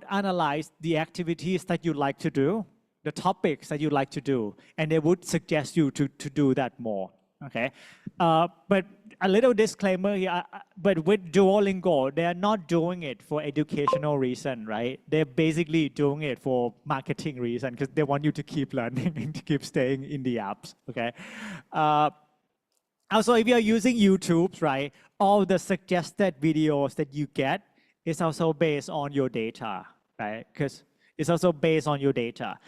analyze the activities that you like to do, the topics that you like to do, and they would suggest you to do that more. Okay. But a little disclaimer here, but with Duolingo, they are not doing it for educational reason, right? They're basically doing it for marketing reason because they want you to keep learning and to keep staying in the apps, okay? Also, if you're using YouTube, right, all the suggested videos that you get is also based on your data, right? Because it's also based on your data.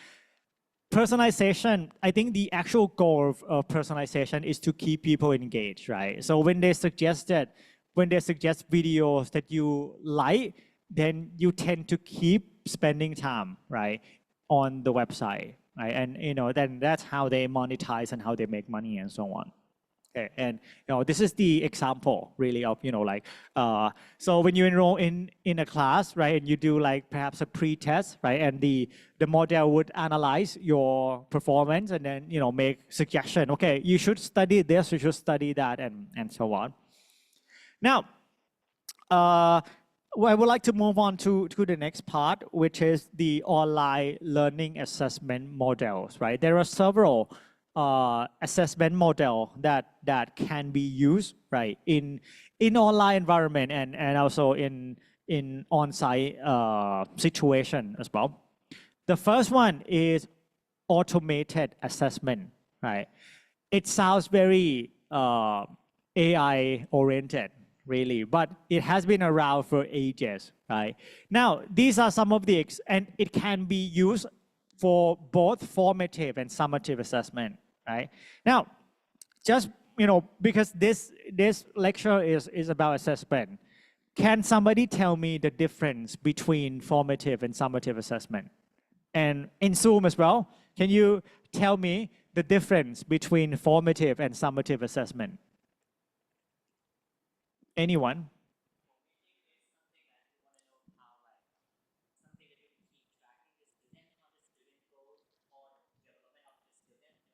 Personalization, I think the actual goal of personalization is to keep people engaged, right? So when they suggest videos that you like, then you tend to keep spending time, right, on the website, right? And then that's how they monetize and how they make money and so on. Okay, and this is the example really of so when you enroll in a class, right, and you do like perhaps a pre-test, right, and the model would analyze your performance and then make suggestion. Okay, you should study this, you should study that, and so on. Now, I would like to move on to the next part, which is the online learning assessment models, right? There are several assessment model that can be used, right, in online environment and also in on-site situation as well. The first one is automated assessment, right? It sounds very AI oriented, really, but it has been around for ages, right? Now, these are some of the, and it can be used for both formative and summative assessment, right? Now, just, because this lecture is about assessment, can somebody tell me the difference between formative and summative assessment? And in Zoom as well, can you tell me the difference between formative and summative assessment? Anyone?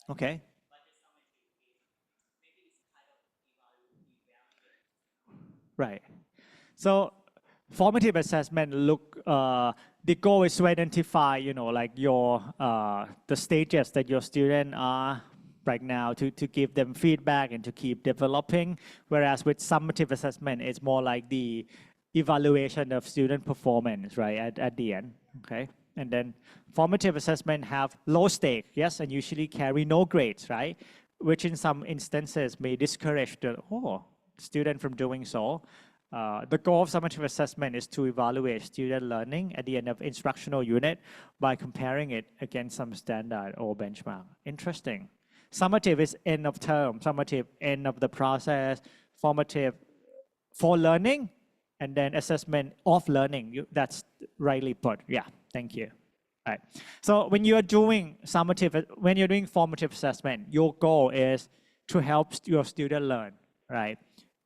Okay. Right. So formative assessment the goal is to identify, like your the stages that your student are right now to give them feedback and to keep developing. Whereas with summative assessment, it's more like the evaluation of student performance, right, at the end. Okay. And then formative assessment have low stake, yes, and usually carry no grades, right? Which in some instances may discourage the student from doing so. The goal of summative assessment is to evaluate student learning at the end of instructional unit by comparing it against some standard or benchmark. Interesting. Summative is end of term, summative end of the process, formative for learning, and then assessment of learning. That's rightly put. Yeah, thank you. All right. So when you're doing formative assessment, your goal is to help your student learn, right?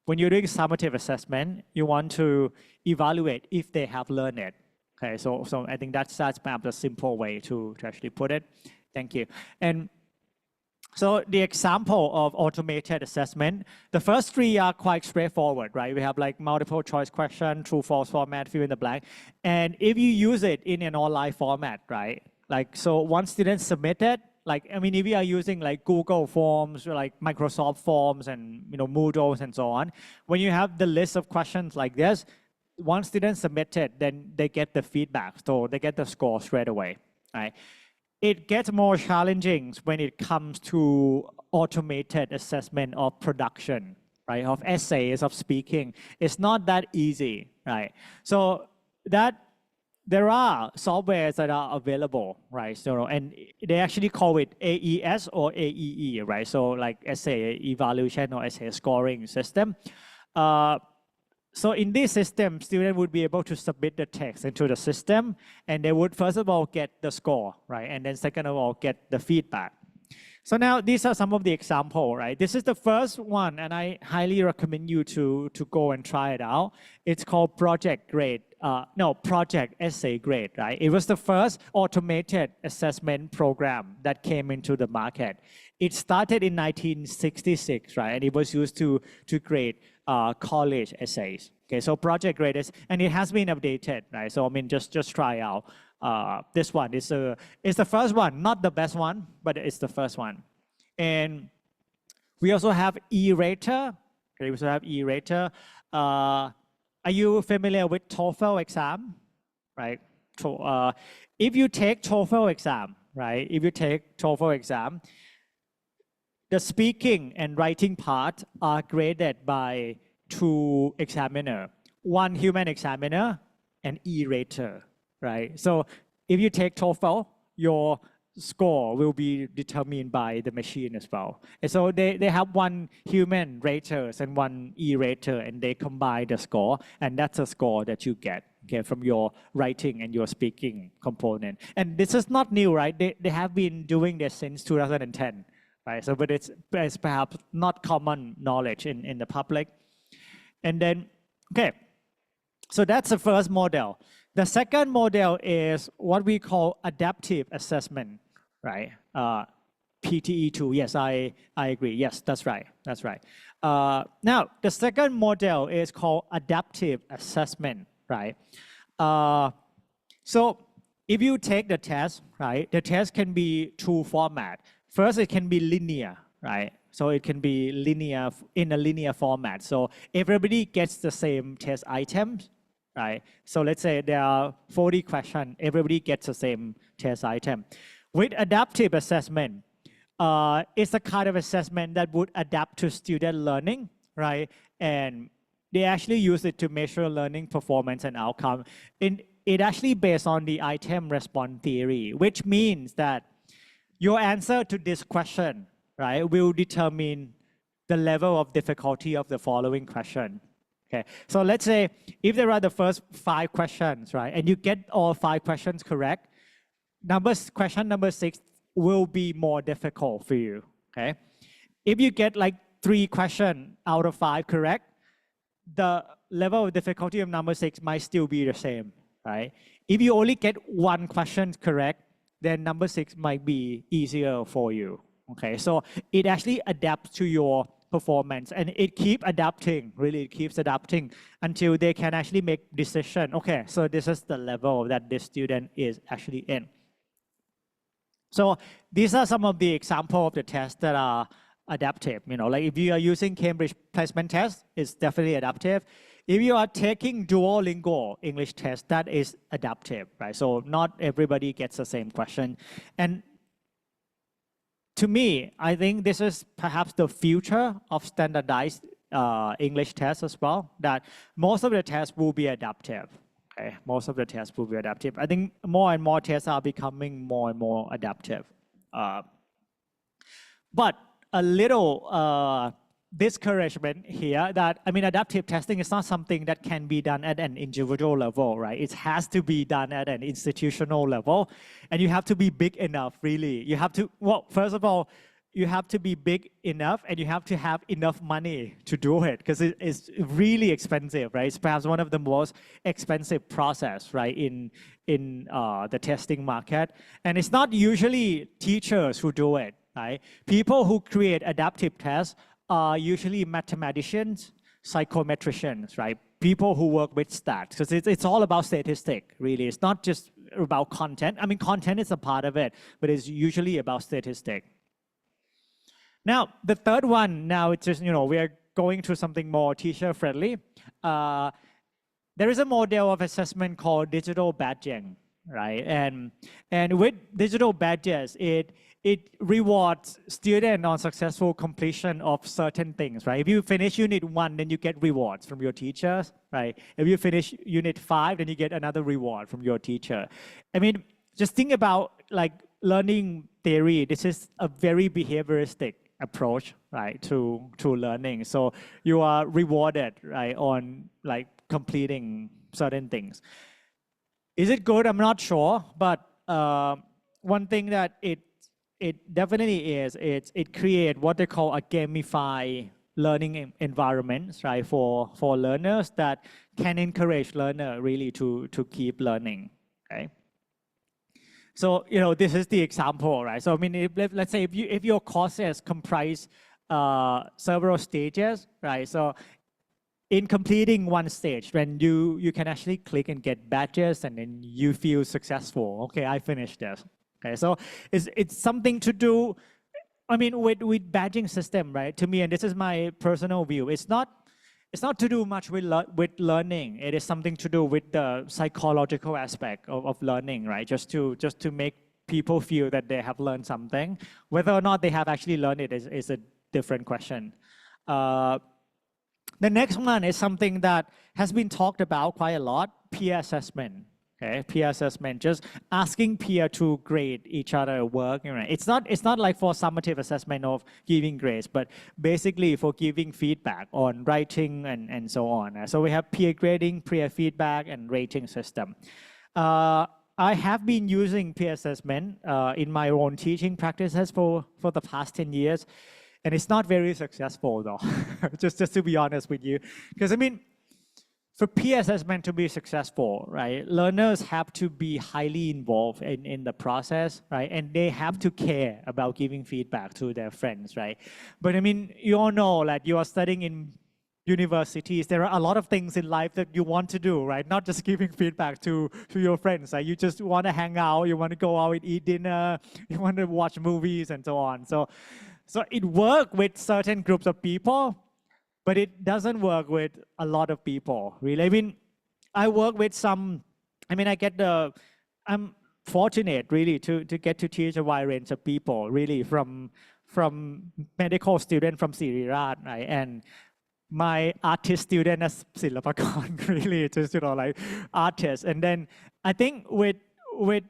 When you're doing summative assessment, you want to evaluate if they have learned it. Okay, so I think that's perhaps a simple way to actually put it. Thank you. And so the example of automated assessment, the first three are quite straightforward, right? We have like multiple choice question, true, false format, fill in the blank. And if you use it in an online format, right? Like, so once students submit it, like, I mean, if you are using like Google Forms or like Microsoft Forms and, you know, Moodles and so on, when you have the list of questions like this, once students submit it, then they get the feedback, so they get the score straight away, right? It gets more challenging when it comes to automated assessment of production, right? Of essays, of speaking. It's not that easy, right? So that there are softwares that are available, right? So, and they actually call it AES or AEE, right? So like essay evaluation or essay scoring system. So in this system, students would be able to submit the text into the system, and they would first of all get the score, right? And then second of all, get the feedback. So now these are some of the examples, right? This is the first one, and I highly recommend you to go and try it out. It's called Project Essay Grade, right? It was the first automated assessment program that came into the market. It started in 1966, right? And it was used to grade college essays. Okay, so Project Grade is, and it has been updated, right? So I mean, just try out. This one is it's the first one, not the best one, but it's the first one. And we also have E-Rater. Okay, we also have E-Rater. Are you familiar with TOEFL exam, right? So, if you take TOEFL exam, right? If you take TOEFL exam, the speaking and writing part are graded by two examiners, one human examiner and E-Rater, right? So if you take TOEFL, your score will be determined by the machine as well. And so they have one human raters and one E-Rater, and they combine the score, and that's a score that you get, okay, from your writing and your speaking component. And this is not new, right? They have been doing this since 2010. Right, so but it's perhaps not common knowledge in the public. And then, okay, so that's the first model. The second model is what we call adaptive assessment, right? PTE2, yes, I agree. Yes, that's right, that's right. Now, the second model is called adaptive assessment, right? So if you take the test, right, the test can be two formats. First, it can be linear, right? So it can be linear in a linear format. So everybody gets the same test items, right? So let's say there are 40 questions, everybody gets the same test item. With adaptive assessment, it's a kind of assessment that would adapt to student learning, right? And they actually use it to measure learning performance and outcome. It actually based on the item response theory, which means that your answer to this question, right, will determine the level of difficulty of the following question. Okay, so let's say if there are the first 5 questions, right, and you get all 5 questions correct, question number 6 will be more difficult for you. Okay, if you get like 3 questions out of 5 correct, the level of difficulty of number 6 might still be the same, right? If you only get 1 question correct, then number 6 might be easier for you. Okay, so it actually adapts to your performance, and it keeps adapting, really it keeps adapting until they can actually make decision. Okay, so this is the level that this student is actually in. So these are some of the examples of the tests that are adaptive. You know, like if you are using Cambridge placement test, it's definitely adaptive. If you are taking Duolingo English test, that is adaptive, right? So not everybody gets the same question. And to me, I think this is perhaps the future of standardized English tests as well, that most of the tests will be adaptive. Okay, most of the tests will be adaptive. I think more and more tests are becoming more and more adaptive. But a little discouragement here that, I mean, adaptive testing is not something that can be done at an individual level, right? It has to be done at an institutional level, and you have to be big enough, really. You have to, well, first of all, you have to be big enough, and you have to have enough money to do it, because it's really expensive, right? It's perhaps one of the most expensive process, right, in the testing market. And it's not usually teachers who do it, right? People who create adaptive tests are usually mathematicians, psychometricians, right? People who work with stats, because it's all about statistics, really. It's not just about content. I mean, content is a part of it, but it's usually about statistic. Now, the third one, now it's just, we are going to something more teacher-friendly. There is a model of assessment called digital badging, right? And with digital badges, it rewards students on successful completion of certain things, right? If you finish unit 1, then you get rewards from your teachers, right? If you finish unit 5, then you get another reward from your teacher. I mean, just think about like learning theory. This is a very behavioristic approach, right, to learning. So you are rewarded, right, on like completing certain things. Is it good? I'm not sure, but one thing that it definitely is, it creates what they call a gamified learning environments, right, for learners that can encourage learner really to keep learning, okay? So, this is the example, right? So, I mean, let's say if your courses comprise several stages, right? So, in completing one stage, when you can actually click and get badges, and then you feel successful. Okay, I finished this. Okay, so it's something to do. I mean, with badging system, right? To me, and this is my personal view, it's not to do much with learning. It is something to do with the psychological aspect of learning, right? Just to make people feel that they have learned something. Whether or not they have actually learned it is a different question. The next one is something that has been talked about quite a lot: peer assessment. Okay, peer assessment, just asking peer to grade each other work. It's not like for summative assessment of giving grades, but basically for giving feedback on writing and so on. So we have peer grading, peer feedback, and rating system. I have been using peer assessment in my own teaching practices for the past 10 years, and it's not very successful though, just to be honest with you. Because I mean, for peer assessment to be successful, right, learners have to be highly involved in the process, right? And they have to care about giving feedback to their friends, right? But I mean, you all know that you are studying in universities, there are a lot of things in life that you want to do, right? Not just giving feedback to your friends, right? You just want to hang out, you want to go out and eat dinner, you want to watch movies and so on. So it works with certain groups of people, but it doesn't work with a lot of people, really. I mean, I work with some, I'm fortunate really to get to teach a wide range of people, really, from medical student from Sirirat, right? And my artist student as Silapakon, really, just, like artists. And then I think with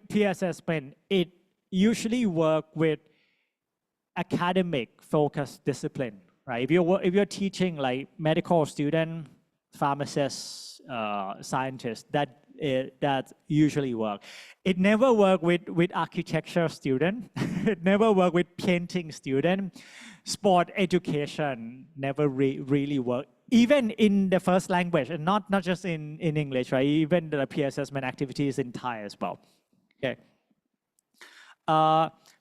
peer assessment, it usually work with academic focused discipline, right? If you're teaching like medical student, pharmacists, scientists, that usually work. It never work with architecture student. It never work with painting student. Sport education never really work. Even in the first language, and not just in English, right? Even the peer assessment activities in Thai as well. Okay.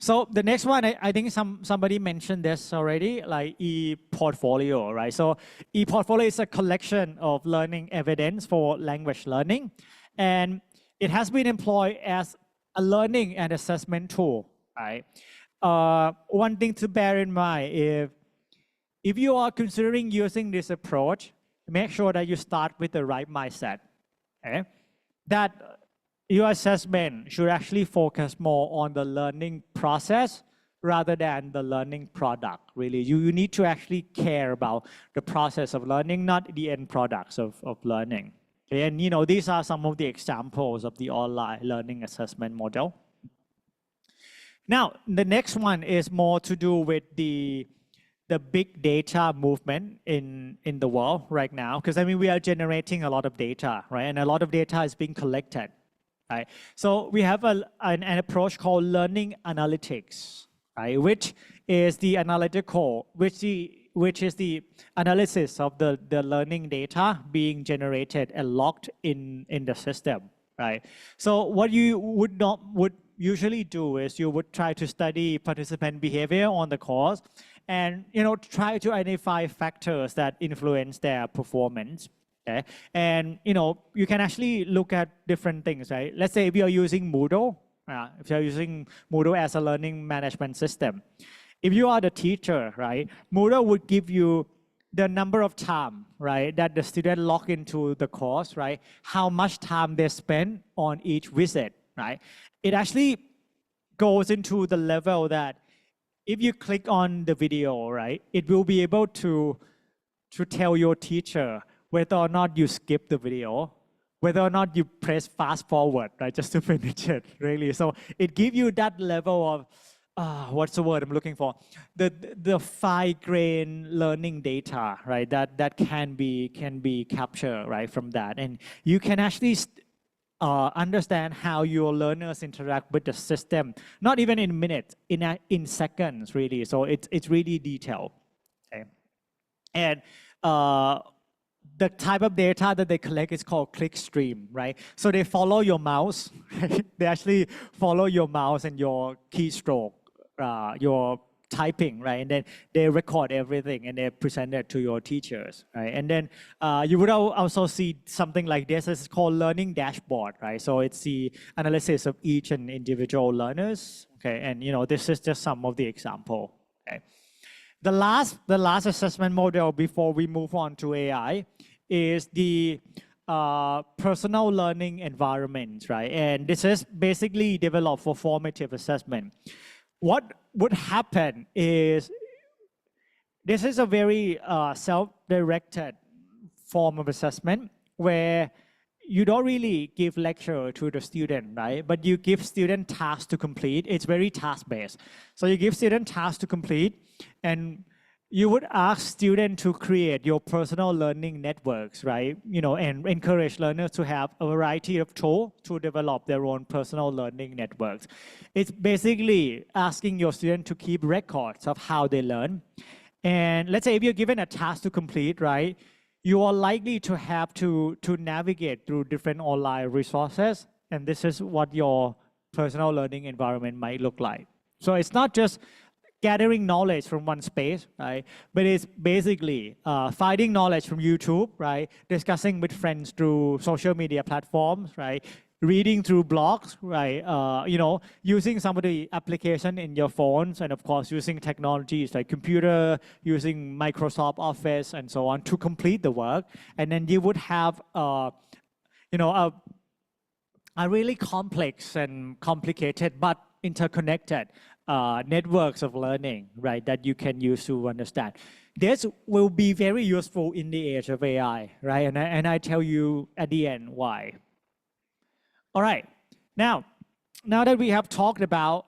So the next one, I think somebody mentioned this already, like e-portfolio, right? So e-portfolio is a collection of learning evidence for language learning, and it has been employed as a learning and assessment tool, right? One thing to bear in mind, if you are considering using this approach, make sure that you start with the right mindset, okay? That your assessment should actually focus more on the learning process rather than the learning product, really. You need to actually care about the process of learning, not the end products of learning. Okay? And these are some of the examples of the online learning assessment model. Now, the next one is more to do with the big data movement in the world right now. Because we are generating a lot of data, right? And a lot of data is being collected. Right. So we have an approach called learning analytics, right? Which is the analytical, which is the analysis of the learning data being generated and locked in the system, right? So what you would usually do is you would try to study participant behavior on the course, and try to identify factors that influence their performance. Okay, and you can actually look at different things, right? Let's say if you're using Moodle, if you're using Moodle as a learning management system, if you are the teacher, right, Moodle would give you the number of time, right, that the student log into the course, right, how much time they spend on each visit, right? It actually goes into the level that if you click on the video, right, it will be able to tell your teacher whether or not you skip the video, whether or not you press fast forward, right, just to finish it, really. So it gives you that level of, what's the word I'm looking for? The fine-grained learning data, right, that can be captured, right, from that. And you can actually understand how your learners interact with the system, not even in minutes, in seconds, really. So it's really detailed. Okay. And the type of data that they collect is called clickstream, right? So they follow your mouse, right? They actually follow your mouse and your keystroke, your typing, right? And then they record everything and they present it to your teachers, right? And then you would also see something like this. It's called learning dashboard, right? So it's the analysis of each and individual learners, okay? And this is just some of the example, okay? The last assessment model before we move on to AI is the personal learning environment, right? And this is basically developed for formative assessment. What would happen is this is a very self-directed form of assessment where you don't really give lecture to the student, right? But you give student tasks to complete. It's very task-based. So you give student tasks to complete, and you would ask students to create your personal learning networks, right? And encourage learners to have a variety of tools to develop their own personal learning networks. It's basically asking your student to keep records of how they learn. And let's say if you're given a task to complete, right? You are likely to have to navigate through different online resources. And this is what your personal learning environment might look like. So it's not just gathering knowledge from one space, right? But it's basically finding knowledge from YouTube, right? Discussing with friends through social media platforms, right? Reading through blogs, right? Using some of the application in your phones, and of course using technologies like computer, using Microsoft Office, and so on to complete the work. And then you would have, a really complex and complicated but interconnected networks of learning, right, that you can use to understand. This will be very useful in the age of AI, right? And I tell you at the end why. All right, now that we have talked about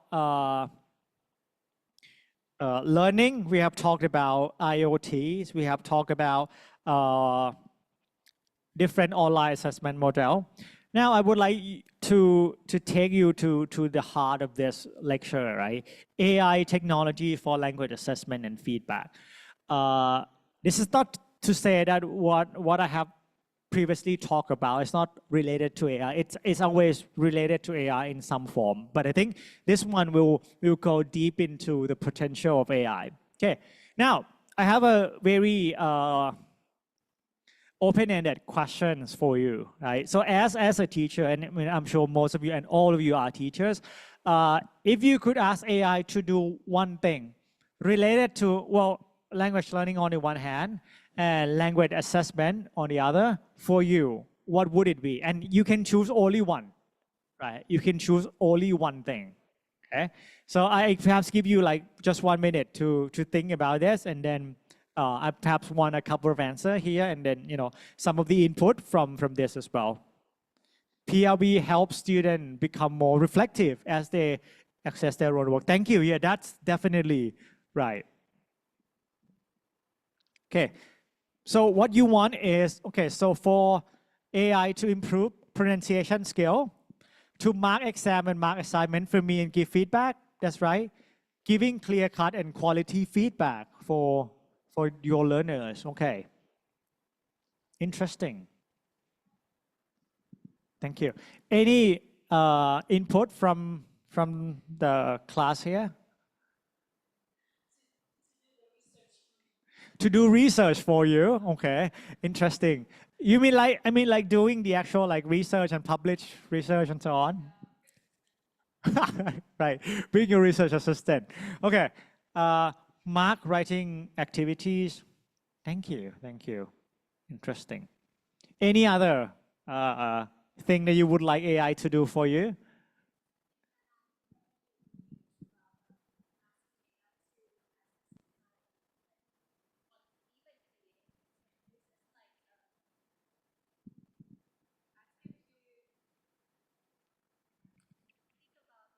learning, we have talked about IoTs, we have talked about different online assessment model. Now I would like to take you to the heart of this lecture, right? AI technology for language assessment and feedback. This is not to say that what I have previously talked about is not related to AI. It's always related to AI in some form. But I think this one will go deep into the potential of AI. Okay, now I have a very open-ended questions for you, right? So as a teacher, and I'm sure most of you and all of you are teachers, if you could ask AI to do one thing related to, well, language learning on the one hand, and language assessment on the other, for you, what would it be? And you can choose only one, right? You can choose only one thing, okay? So I perhaps give you like just 1 minute to think about this, and then I perhaps want a couple of answers here, and then some of the input from this as well. PLB helps students become more reflective as they access their own work. Thank you. Yeah, that's definitely right. Okay, so what you want is, okay, so for AI to improve pronunciation skill, to mark exam and mark assignment for me and give feedback, that's right. Giving clear-cut and quality feedback for your learners, okay. Interesting. Thank you. Any input from the class here? To do research for you, okay. Interesting. You mean like, I mean like doing the actual like research and publish research and so on? Right, being your research assistant. Okay, Mark writing activities. Thank you, thank you. Interesting. Any other thing that you would like AI to do for you?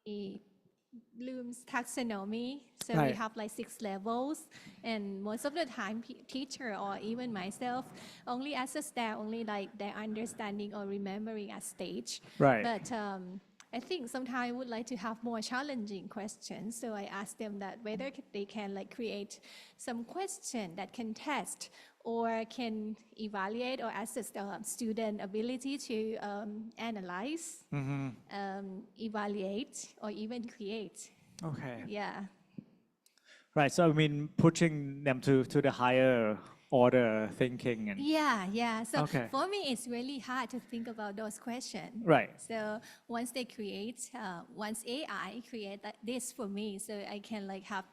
The Bloom's taxonomy. So we Right. have like 6 levels, and most of the time, teacher or even myself only assess their only like their understanding or remembering at stage. Right. But I think sometimes I would like to have more challenging questions. So I ask them that whether they can like create some question that can test or can evaluate or assess the student ability to analyze, evaluate, or even create. Okay. Yeah. Right. So I mean, pushing them to the higher order thinking and Yeah. So Okay. for me, it's really hard to think about those questions. Right. So once they create, once AI create this for me, so I can like have,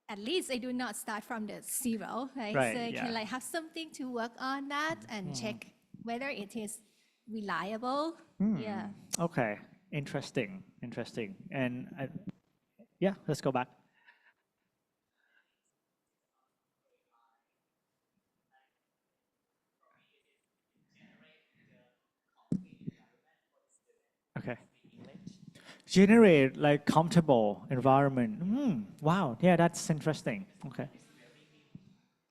at least I do not start from the zero, right? Right, So I yeah. can like have something to work on that and check whether it is reliable. Yeah. Okay. Interesting. Interesting. And yeah, let's go back. Okay. Generate like comfortable environment. Wow. Yeah, that's interesting. Okay.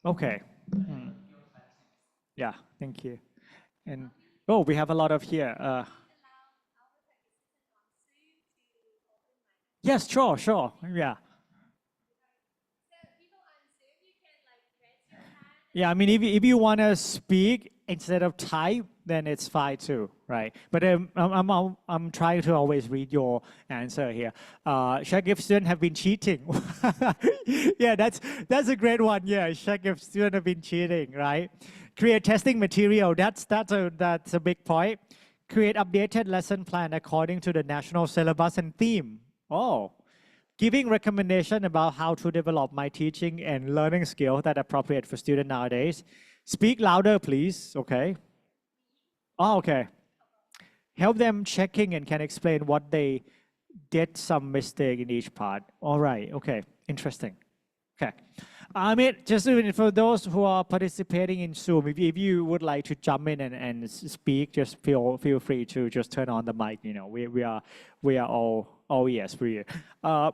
Okay. Yeah. Thank you. And oh, we have a lot of here. Yes. Sure. Yeah. Yeah, I mean, if you want to speak instead of type, then it's fine too, right? But I'm trying to always read your answer here. Check if students have been cheating. Yeah, that's a great one. Yeah, check if students have been cheating, right? Create testing material. That's a big point. Create updated lesson plan according to the national syllabus and theme. Oh, giving recommendation about how to develop my teaching and learning skill that are appropriate for students nowadays. Speak louder, please. Okay. Oh, okay. Help them checking and can explain what they did some mistake in each part. All right. Okay. Interesting. Okay. I mean, just for those who are participating in Zoom, if you would like to jump in and speak, just feel free to just turn on the mic. You know, we are all ears for you. All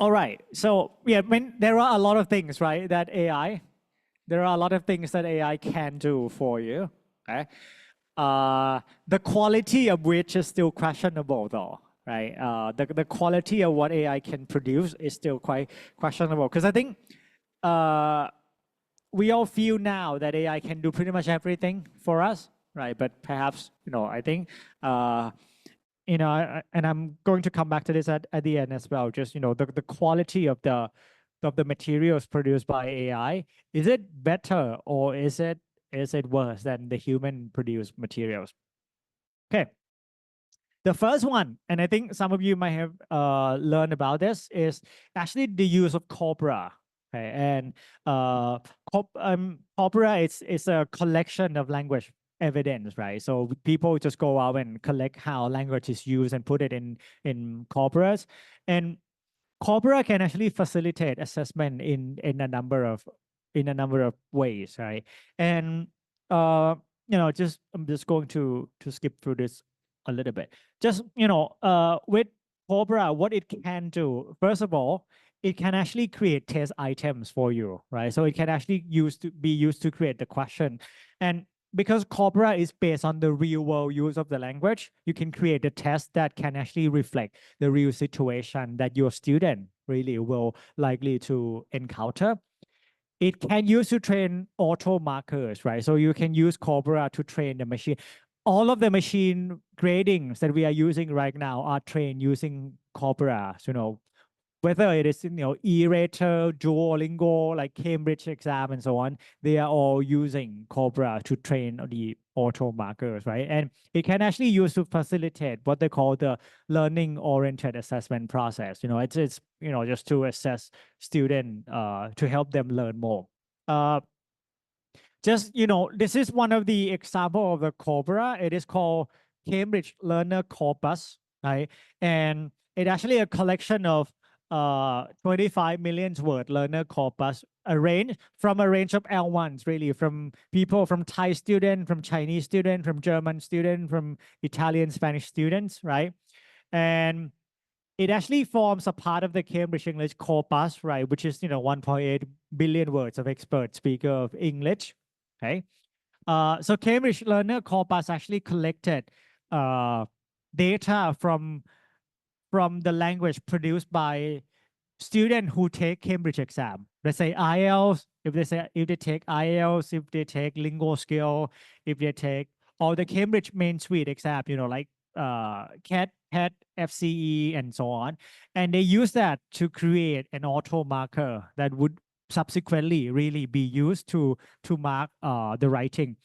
right. So yeah, when there are a lot of things, right, there are a lot of things that AI can do for you. Okay. The quality of which is still questionable though, right? The quality of what AI can produce is still quite questionable because I think we all feel now that AI can do pretty much everything for us, right? But perhaps, I think and I'm going to come back to this at the end as well. Just the quality of the materials produced by AI, is it better or is it worse than the human produced materials? Okay. The first one, and I think some of you might have learned about this, is actually the use of Cobra. Okay, and Cobra is a collection of language evidence, right? So people just go out and collect how language is used and put it in Cobras, and Cobra can actually facilitate assessment in a number of ways, right? And I'm just going to skip through this a little bit. Just with Cobra, what it can do, first of all, it can actually create test items for you, right? So it can actually be used to create the question. And because Cobra is based on the real world use of the language, you can create a test that can actually reflect the real situation that your student really will likely to encounter. It can use to train auto markers, right? So you can use Cobra to train the machine. All of the machine gradings that we are using right now are trained using Cobra, whether it is, E-Rater, Duolingo, like Cambridge exam and so on, they are all using Cobra to train the auto markers, right? And it can actually use to facilitate what they call the learning-oriented assessment process. It's just to assess student to help them learn more. This is one of the example of the Cobra. It is called Cambridge Learner Corpus, right? And it actually a collection of 25 million word learner corpus arranged from a range of L1s, really, from people from Thai student, from Chinese student, from German student, from Italian, Spanish students, right? And it actually forms a part of the Cambridge English corpus, right? Which is, 1.8 billion words of expert speaker of English, okay? So Cambridge Learner Corpus actually collected data from the language produced by students who take Cambridge exam. Let's say IELTS, if they take IELTS, if they take lingo skill, if they take all the Cambridge main suite exam, like CAT, PET, FCE, and so on. And they use that to create an auto marker that would subsequently really be used to mark the writing.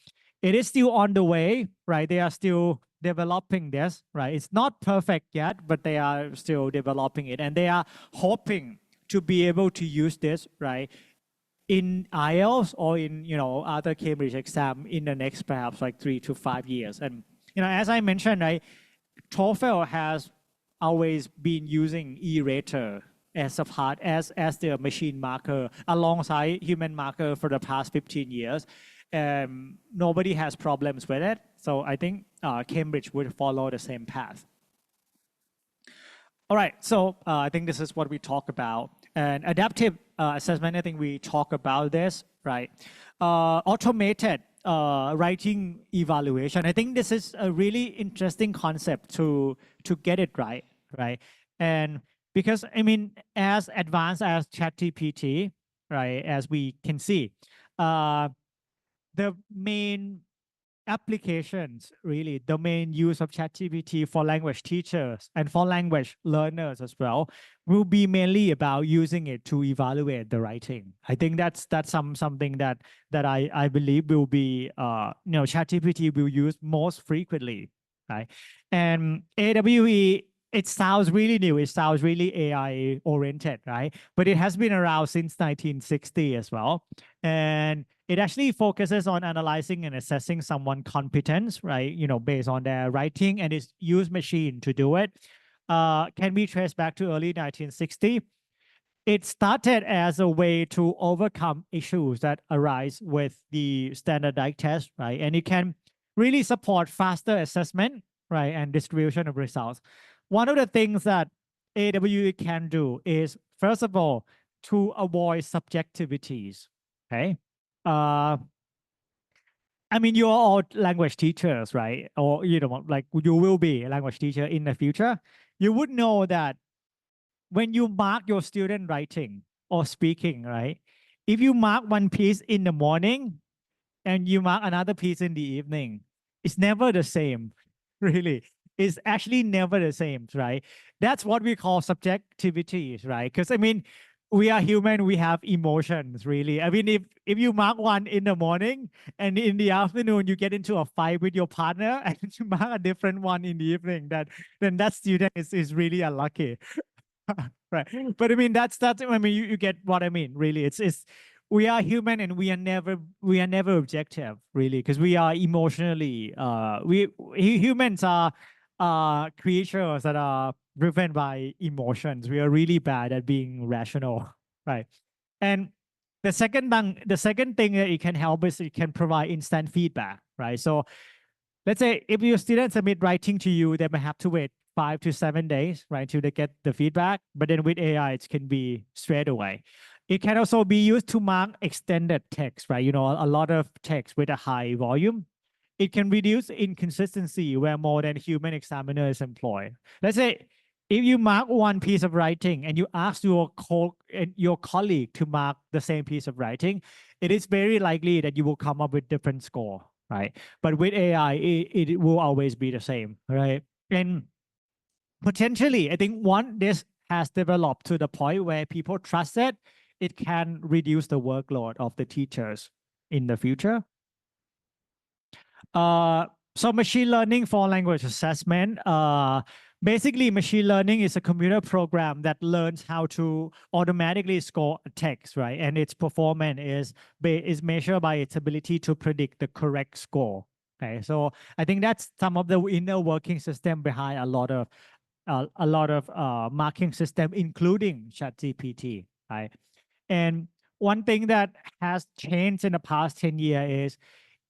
It is still on the way, right? They are still developing this, right? It's not perfect yet, but they are still developing it. And they are hoping to be able to use this, right, in IELTS or in, other Cambridge exam in the next perhaps like 3 to 5 years. And, as I mentioned, right, TOEFL has always been using E-Rater as a part, as the machine marker alongside human marker for the past 15 years. Nobody has problems with it. So I think Cambridge would follow the same path. All right, so I think this is what we talk about. And adaptive assessment, I think we talk about this, right? Automated writing evaluation. I think this is a really interesting concept to get it right? And because, as advanced as ChatGPT, right, as we can see, the main applications, really, the main use of ChatGPT for language teachers and for language learners as well, will be mainly about using it to evaluate the writing. I think that's something that I believe will be, ChatGPT will use most frequently, right? And AWE, it sounds really new. It sounds really AI oriented, right? But it has been around since 1960 as well. And it actually focuses on analyzing and assessing someone's competence, right? Based on their writing, and it's used machine to do it. Can be traced back to early 1960. It started as a way to overcome issues that arise with the standardized test, right? And it can really support faster assessment, right? And distribution of results. One of the things that AWE can do is, first of all, to avoid subjectivities, okay? You're all language teachers, right? Or, like you will be a language teacher in the future. You would know that when you mark your student writing or speaking, right? If you mark one piece in the morning and you mark another piece in the evening, it's never the same, really. It's actually never the same, right? That's what we call subjectivities, right? Because, we are human, we have emotions, really. If you mark one in the morning and in the afternoon you get into a fight with your partner and you mark a different one in the evening, then that student is really unlucky. Right. But that's you get what I mean, really. It's we are human and we are never objective, really, because we are emotionally humans are creatures that are driven by emotions. We are really bad at being rational, right? And the second thing that it can help is it can provide instant feedback, right? So let's say if your students submit writing to you, they may have to wait 5 to 7 days, right, till they get the feedback. But then with AI, it can be straight away. It can also be used to mark extended text, right? A lot of text with a high volume. It can reduce inconsistency where more than human examiner is employed. Let's say if you mark one piece of writing and you ask your colleague to mark the same piece of writing, it is very likely that you will come up with different score, right? But with AI, it will always be the same, right? And potentially, I think this has developed to the point where people trust it, it can reduce the workload of the teachers in the future. So machine learning for language assessment, basically machine learning is a computer program that learns how to automatically score a text, right? And its performance is measured by its ability to predict the correct score. Okay, so I think that's some of the inner working system behind a lot of marking system, including ChatGPT, right? And one thing that has changed in the past 10 years is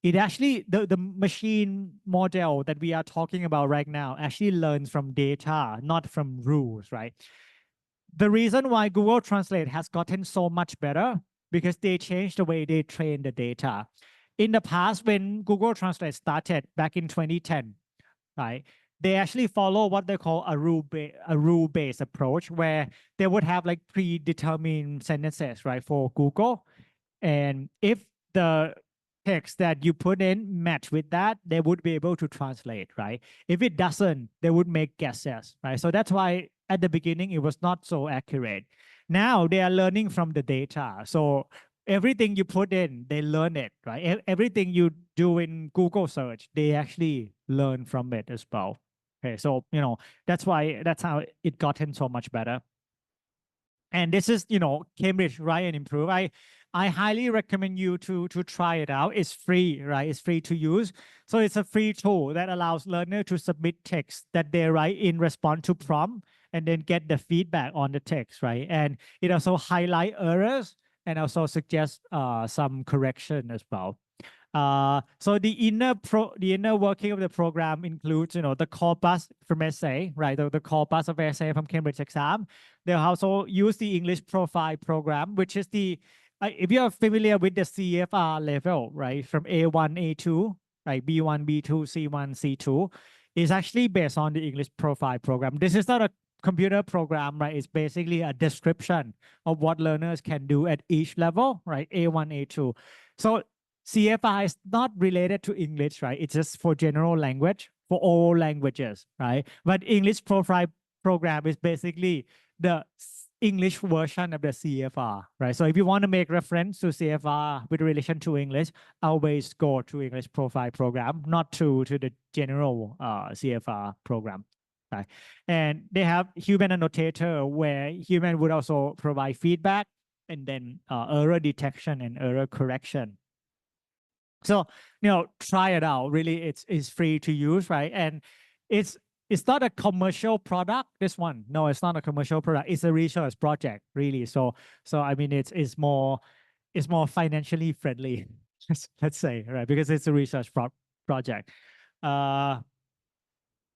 it actually, the machine model that we are talking about right now actually learns from data, not from rules, right? The reason why Google Translate has gotten so much better because they changed the way they train the data. In the past, when Google Translate started back in 2010, right, they actually follow what they call a rule-based approach, where they would have like predetermined sentences, right, for Google. And if the text that you put in match with that, they would be able to translate, right? If it doesn't, they would make guesses, right? So that's why at the beginning, it was not so accurate. Now they are learning from the data. So everything you put in, they learn it, right? Everything you do in Google search, they actually learn from it as well. Okay, so, that's how it gotten so much better. And this is, Cambridge Write and Improve. I highly recommend you to try it out. It's free, right? It's free to use. So it's a free tool that allows learners to submit text that they write in response to prompt and then get the feedback on the text, right? And it also highlight errors and also suggests some correction as well. So the inner working of the program includes, the corpus from essay, right? The corpus of essay from Cambridge exam. They also use the English profile program, which is if you're familiar with the CFR level, right, from A1, A2, right, B1, B2, C1, C2, is actually based on the English profile program. This is not a computer program, right? It's basically a description of what learners can do at each level, right, A1, A2. So CFR is not related to English, right? It's just for general language, for all languages, right? But English profile program is basically the English version of the CFR, right? So if you want to make reference to CFR with relation to English, always go to English profile program, not to the general CFR program, right? And they have human annotator where human would also provide feedback and then error detection and error correction. So, try it out. Really, it's free to use, right? And it's not a commercial product. This one, no, it's not a commercial product. It's a research project, really. So I mean, it's more financially friendly. Let's say, right? Because it's a research project. And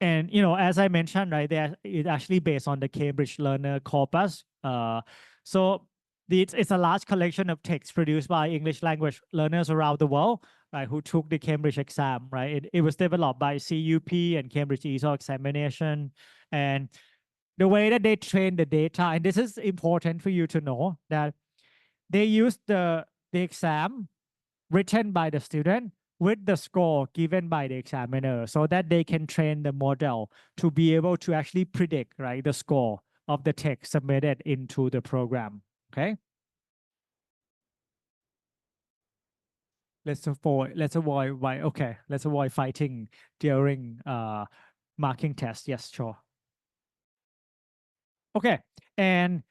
as I mentioned, right, it's actually based on the Cambridge Learner corpus. So it's a large collection of texts produced by English language learners around the world, right, who took the Cambridge exam, right? It was developed by CUP and Cambridge ESOL examination. And the way that they train the data, and this is important for you to know, that they use the exam written by the student with the score given by the examiner so that they can train the model to be able to actually predict, right, the score of the text submitted into the program. Okay. Let's avoid fighting during marking tests. Yes, sure. Okay. And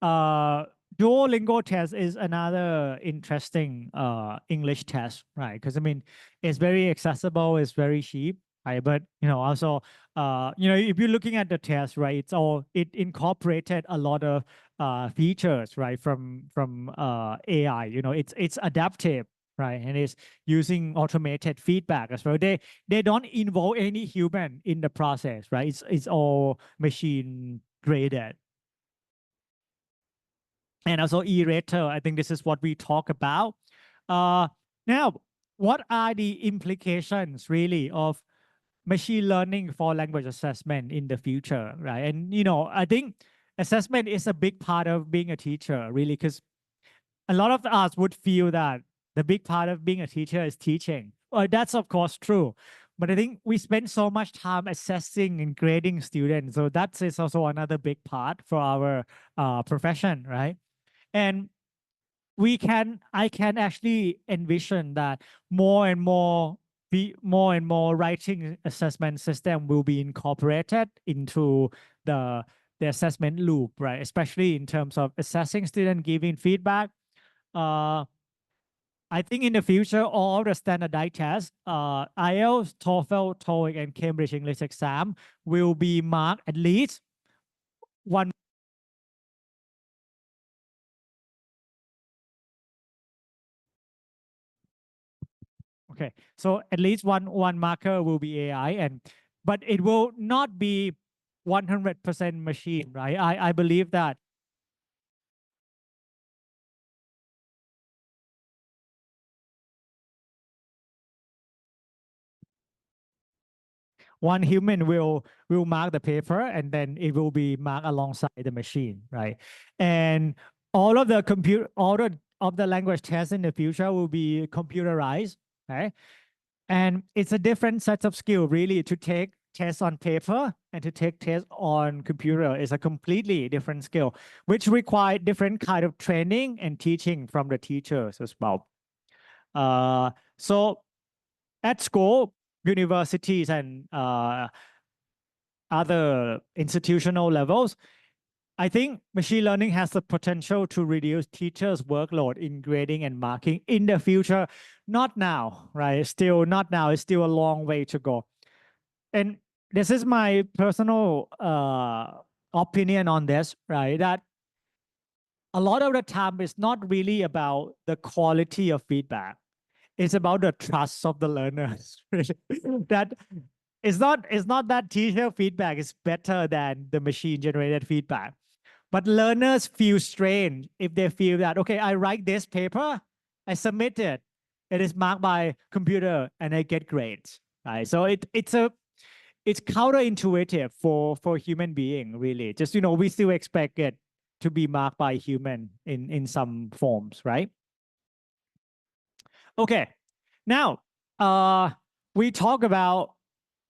Duolingo test is another interesting English test, right? Because I mean, it's very accessible, it's very cheap, right? But also, if you're looking at the test, right, it incorporated a lot of features, right, from AI. It's adaptive, right, and it's using automated feedback as well. They don't involve any human in the process, right? It's all machine graded. And also e-rater, I think this is what we talk about. Now, what are the implications really of machine learning for language assessment in the future, right? And, I think assessment is a big part of being a teacher, really, because a lot of us would feel that the big part of being a teacher is teaching. Well, that's of course true. But I think we spend so much time assessing and grading students. So that is also another big part for our profession, right? And I can actually envision that more and more writing assessment system will be incorporated into the assessment loop, right? Especially in terms of assessing student, giving feedback. I think in the future, all the standardized tests, IELTS, TOEFL, TOEIC, and Cambridge English exam will be marked at least one. Okay, so at least one marker will be AI, but it will not be 100% machine, right? I believe that one human will mark the paper, and then it will be marked alongside the machine, right? And all of the language tests in the future will be computerized, right? And it's a different set of skill, really, to take tests on paper and to take tests on computer is a completely different skill, which require different kind of training and teaching from the teachers as well. So at school, universities, and other institutional levels, I think machine learning has the potential to reduce teachers' workload in grading and marking in the future. Not now, right? Still not now. It's still a long way to go. And this is my personal opinion on this, right? That a lot of the time it's not really about the quality of feedback. It's about the trust of the learners. That it's not that teacher feedback is better than the machine generated feedback. But learners feel strange if they feel that, okay, I write this paper, I submit it, it is marked by computer, and I get grades, right? So it's counterintuitive for human being, really. Just, we still expect it to be marked by human in some forms, right? Okay, now we talk about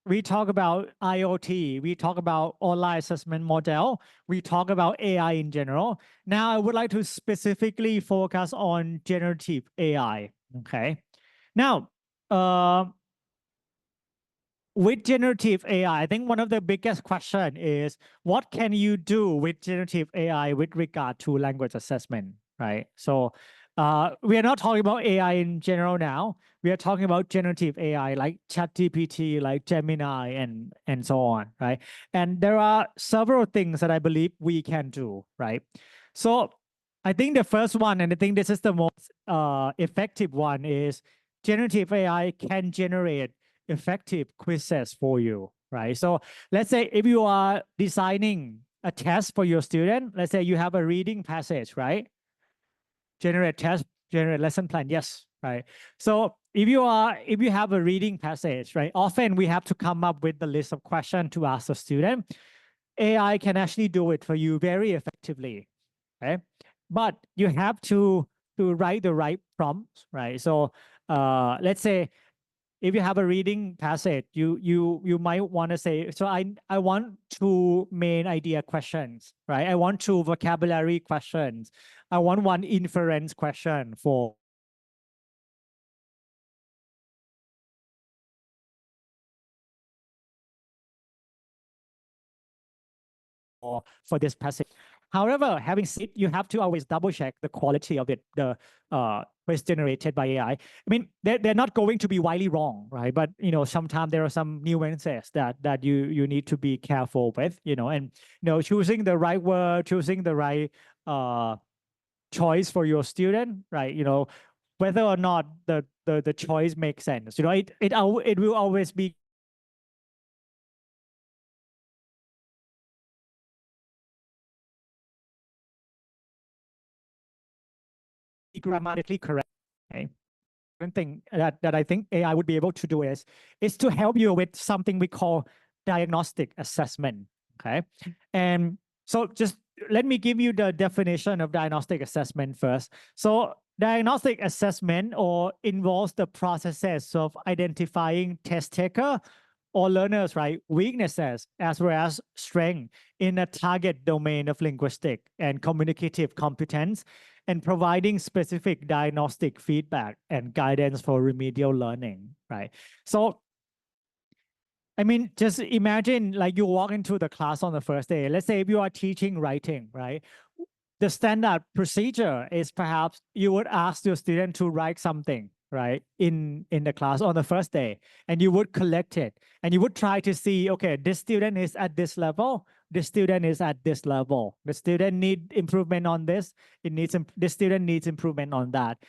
IoT, we talk about online assessment model, we talk about AI in general. Now I would like to specifically focus on generative AI, okay? Now, with generative AI, I think one of the biggest question is, what can you do with generative AI with regard to language assessment, right? So we are not talking about AI in general now. We are talking about generative AI like ChatGPT, like Gemini, and so on, right? And there are several things that I believe we can do, right? So I think the first one, and I think this is the most effective one, is generative AI can generate effective quizzes for you, right? So let's say if you are designing a test for your student, let's say you have a reading passage, right? Generate test, generate lesson plan, yes, right? So if you have a reading passage, right? Often we have to come up with the list of questions to ask the student. AI can actually do it for you very effectively, right? But you have to write the right prompts, right? So let's say if you have a reading passage, you might want to say, so I want 2 main idea questions, right? I want 2 vocabulary questions. I want 1 inference question for this passage. However, having said, you have to always double check the quality of it, the quiz generated by AI. I mean, they're not going to be widely wrong, right? But sometimes there are some nuances that you need to be careful with, and choosing the right word, choosing the right choice for your student, right? Whether or not the choice makes sense. It will always be grammatically correct. Okay. One thing that I think AI would be able to do is to help you with something we call diagnostic assessment. Okay. And so just let me give you the definition of diagnostic assessment first. So diagnostic assessment or involves the processes of identifying test taker or learners, right, weaknesses as well as strength in a target domain of linguistic and communicative competence, and providing specific diagnostic feedback and guidance for remedial learning, right? So, I mean, just imagine like you walk into the class on the first day. Let's say if you are teaching writing, right? The standard procedure is perhaps you would ask your student to write something, right, in the class on the first day, and you would collect it, and you would try to see, okay, this student is at this level, this student is at this level, the student need improvement on this, this student needs improvement on that.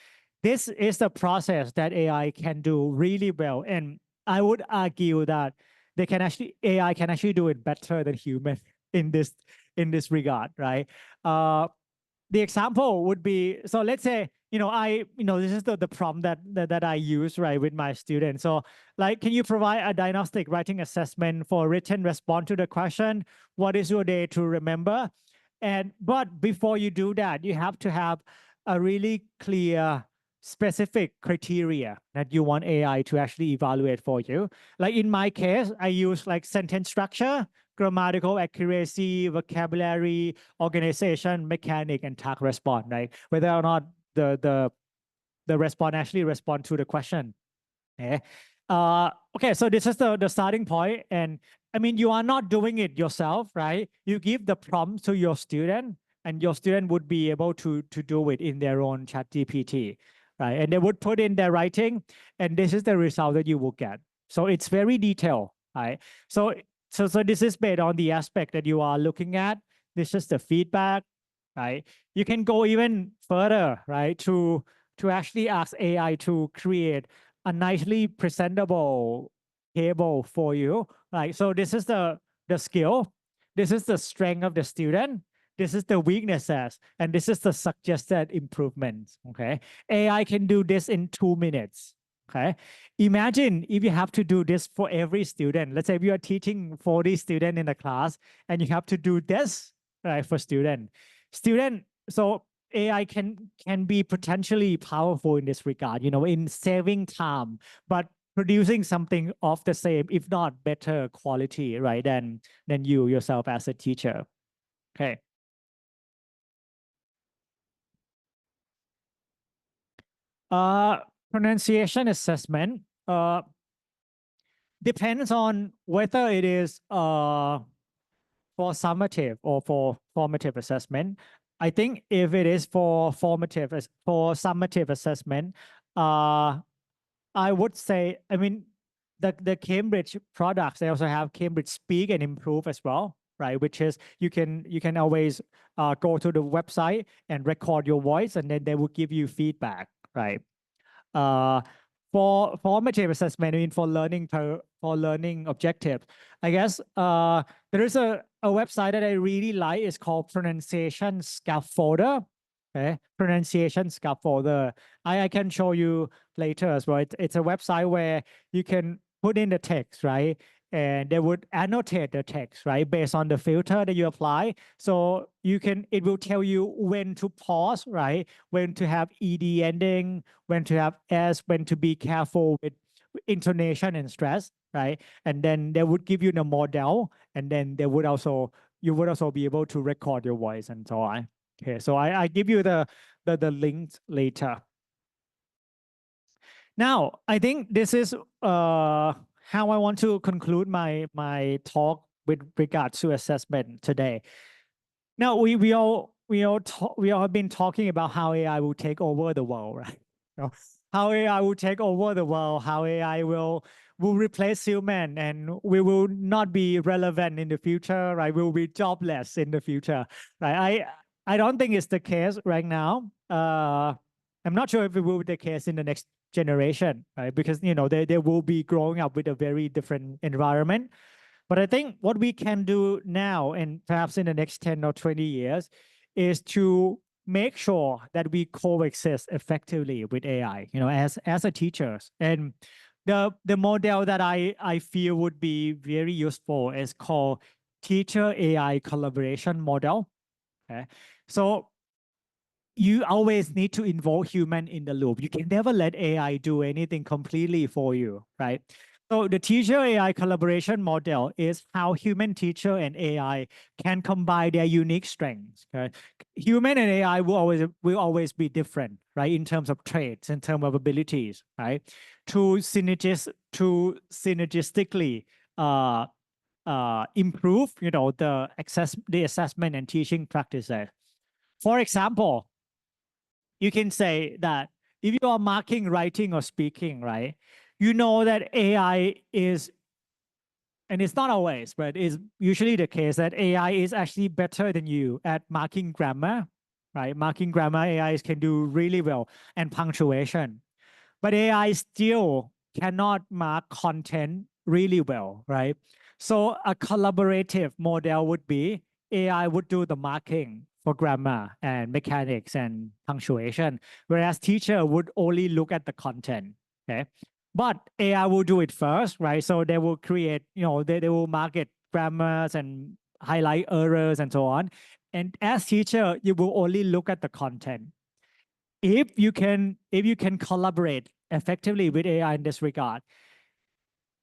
This is the process that AI can do really well, and I would argue that AI can actually do it better than human in this regard, right? The example would be, so let's say, this is the prompt that I use, right, with my students. So like, can you provide a diagnostic writing assessment for written response to the question, what is your day to remember? But before you do that, you have to have a really clear, specific criteria that you want AI to actually evaluate for you. Like in my case, I use like sentence structure, grammatical accuracy, vocabulary, organization, mechanic, and task response, right? Whether or not the response actually respond to the question. Okay. Okay, so this is the starting point. And I mean, you are not doing it yourself, right? You give the prompt to your student, and your student would be able to do it in their own ChatGPT, right? And they would put in their writing, and this is the result that you will get. So it's very detailed, right? So this is based on the aspect that you are looking at. This is the feedback, right? You can go even further, right? To actually ask AI to create a nicely presentable table for you, right? So this is the skill, this is the strength of the student, this is the weaknesses, and this is the suggested improvements, okay? AI can do this in 2 minutes, okay? Imagine if you have to do this for every student. Let's say if you are teaching 40 students in the class, and you have to do this, right, for student. So AI can be potentially powerful in this regard, in saving time, but producing something of the same, if not better quality, right, than you yourself as a teacher. Okay. Pronunciation assessment depends on whether it is for summative or for formative assessment. I think if it is for summative assessment, I would say, I mean, the Cambridge products, they also have Cambridge Speak and Improve as well, right? Which is you can always go to the website and record your voice, and then they will give you feedback, right? For formative assessment, I mean, for learning objectives, I guess there is a website that I really like. It's called Pronunciation Scaffolder. Okay, Pronunciation Scaffolder. I can show you later as well. It's a website where you can put in the text, right? And they would annotate the text, right, based on the filter that you apply. So it will tell you when to pause, right, when to have ed ending, when to have s, when to be careful with intonation and stress, right? And then they would give you the model, and then you would also be able to record your voice and so on. Okay, so I give you the links later. Now, I think this is how I want to conclude my talk with regards to assessment today. Now, we all have been talking about how AI will take over the world, right? How AI will take over the world, how AI will replace human, and we will not be relevant in the future, right? We will be jobless in the future, right? I don't think it's the case right now. I'm not sure if it will be the case in the next generation, right? Because they will be growing up with a very different environment. But I think what we can do now, and perhaps in the next 10 or 20 years, is to make sure that we coexist effectively with AI, as a teachers. And the model that I feel would be very useful is called teacher AI collaboration model. Okay, so you always need to involve human in the loop. You can never let AI do anything completely for you, right? So the teacher AI collaboration model is how human teacher and AI can combine their unique strengths. Okay? Human and AI will always be different, right? In terms of traits, in terms of abilities, right? To synergistically improve, the assessment and teaching practices. For example, you can say that if you are marking writing or speaking, right, you know that AI is, and it's not always, but it's usually the case that AI is actually better than you at marking grammar, right? Marking grammar, AI can do really well, and punctuation. But AI still cannot mark content really well, right? So a collaborative model would be AI would do the marking for grammar and mechanics and punctuation, whereas teacher would only look at the content, okay? But AI will do it first, right? So they will create, they will market grammars and highlight errors and so on. And as teacher, you will only look at the content. If you can collaborate effectively with AI in this regard,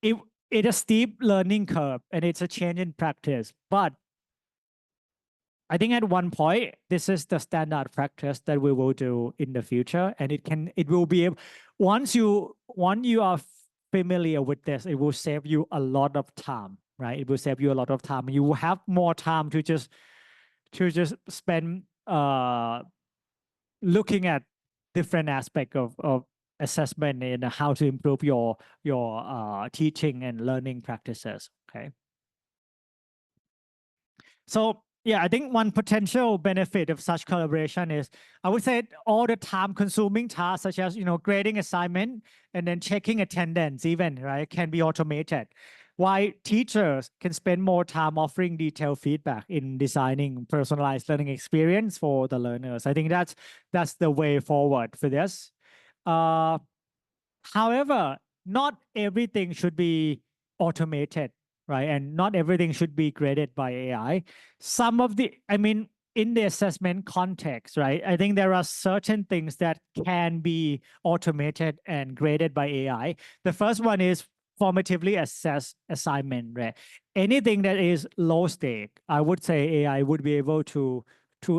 it's a steep learning curve and it's a change in practice. But I think at one point, this is the standard practice that we will do in the future. And it will be, once you are familiar with this, it will save you a lot of time, right? It will save you a lot of time. You will have more time to just spend looking at different aspects of assessment and how to improve your teaching and learning practices, okay? So yeah, I think one potential benefit of such collaboration is, I would say, all the time-consuming tasks such as grading assignment and then checking attendance even, right, can be automated. While teachers can spend more time offering detailed feedback in designing personalized learning experience for the learners. I think that's the way forward for this. However, not everything should be automated, right? And not everything should be graded by AI. In the assessment context, right, I think there are certain things that can be automated and graded by AI. The first one is formatively assess assignment, right? Anything that is low stake, I would say AI would be able to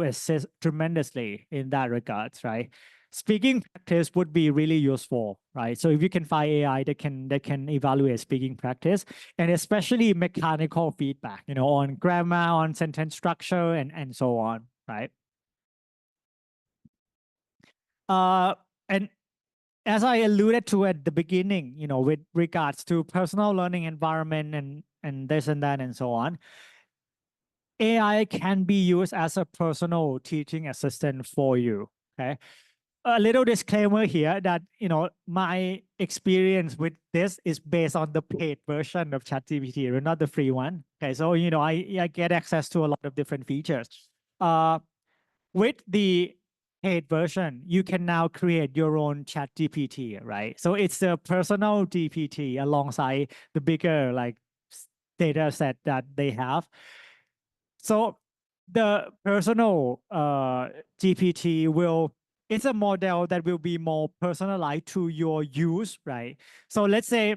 assist tremendously in that regards, right? Speaking practice would be really useful, right? So if you can find AI that can evaluate speaking practice, and especially mechanical feedback, on grammar, on sentence structure, and so on, right? And as I alluded to at the beginning, with regards to personal learning environment and this and that and so on, AI can be used as a personal teaching assistant for you, okay? A little disclaimer here that, my experience with this is based on the paid version of ChatGPT, not the free one. Okay, so, I get access to a lot of different features. With the paid version, you can now create your own ChatGPT, right? So it's a personal GPT alongside the bigger data set that they have. So the personal GPT it's a model that will be more personalized to your use, right? So let's say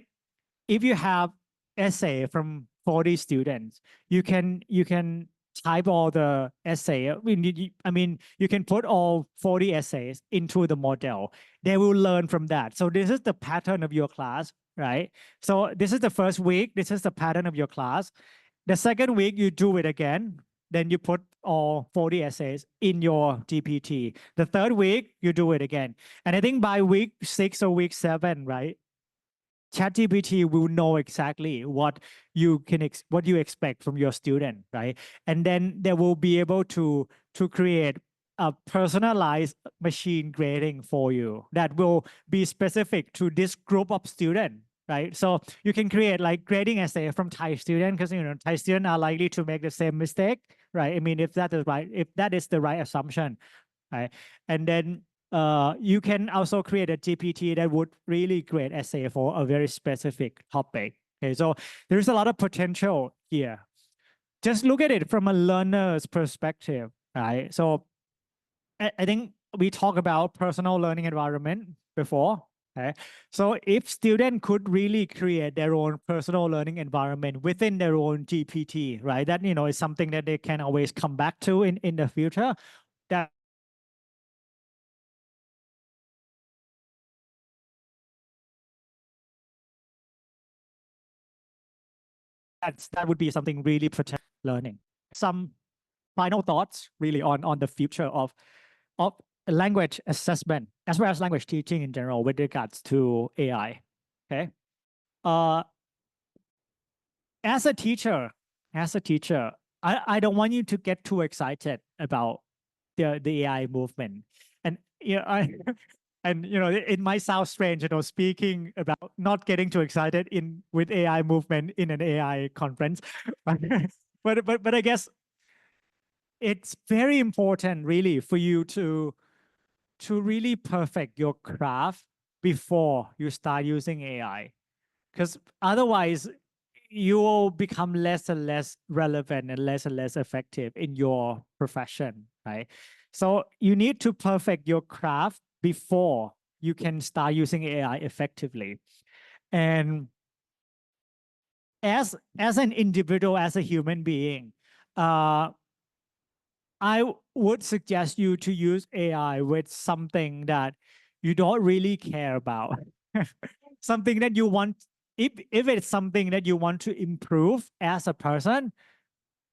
if you have essay from 40 students, you can type all the essay. You can put all 40 essays into the model. They will learn from that. So this is the pattern of your class, right? So this is the first week. This is the pattern of your class. The second week, you do it again. Then you put all 40 essays in your GPT. The third week, you do it again. And I think by week 6 or week 7, right, ChatGPT will know exactly what you expect from your student, right? And then they will be able to create a personalized machine grading for you that will be specific to this group of students, right? So you can create grading essay from Thai student, because Thai students are likely to make the same mistake, right? If that is the right assumption, right? And then you can also create a GPT that would really grade essay for a very specific topic. Okay, so there's a lot of potential here. Just look at it from a learner's perspective, right? So I think we talked about personal learning environment before. Okay, so if students could really create their own personal learning environment within their own GPT, right? That is something that they can always come back to in the future. That that would be something really protect learning. Some final thoughts really on the future of language assessment as well as language teaching in general with regards to AI. Okay. As a teacher, I don't want you to get too excited about the AI movement. And it might sound strange, speaking about not getting too excited with AI movement in an AI conference, but I guess it's very important, really, for you to really perfect your craft before you start using AI, because otherwise you will become less and less relevant and less effective in your profession, right? So you need to perfect your craft before you can start using AI effectively. And as an individual, as a human being, I would suggest you to use AI with something that you don't really care about. Something that you want, if it's something that you want to improve as a person,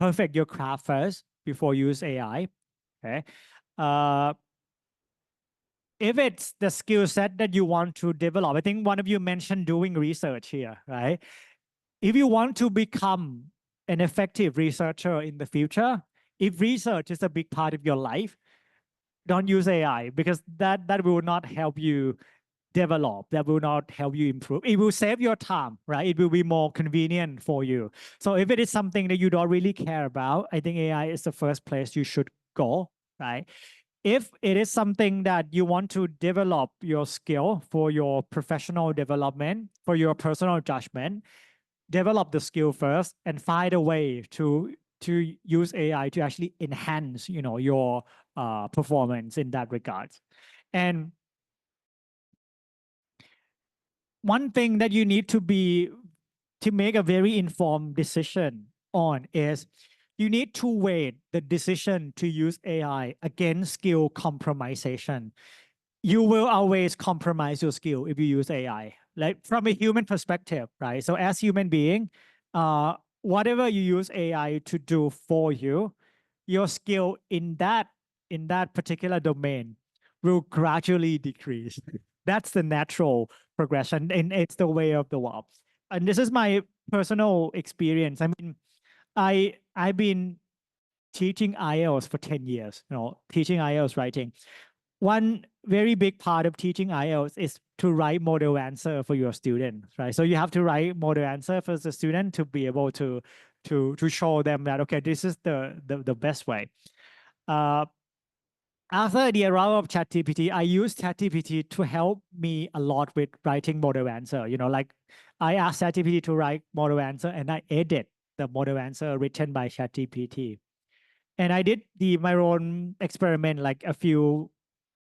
perfect your craft first before you use AI. Okay. If it's the skill set that you want to develop, I think one of you mentioned doing research here, right? If you want to become an effective researcher in the future, if research is a big part of your life, don't use AI, because that will not help you develop, that will not help you improve. It will save your time, right? It will be more convenient for you. So if it is something that you don't really care about, I think AI is the first place you should go, right? If it is something that you want to develop your skill for your professional development, for your personal judgment, develop the skill first and find a way to use AI to actually enhance, your performance in that regard. And one thing that you need to make a very informed decision on is you need to weigh the decision to use AI against skill compromisation. You will always compromise your skill if you use AI, like from a human perspective, right? So as human being, whatever you use AI to do for you, your skill in that particular domain will gradually decrease. That's the natural progression, and it's the way of the world. And this is my personal experience. I mean, I've been teaching IELTS for 10 years, teaching IELTS writing. One very big part of teaching IELTS is to write model answer for your students, right? So you have to write model answer for the student to be able to show them that, okay, this is the best way. After the arrival of ChatGPT, I use ChatGPT to help me a lot with writing model answer. Like I asked ChatGPT to write model answer and I edit the model answer written by ChatGPT. And I did my own experiment like a few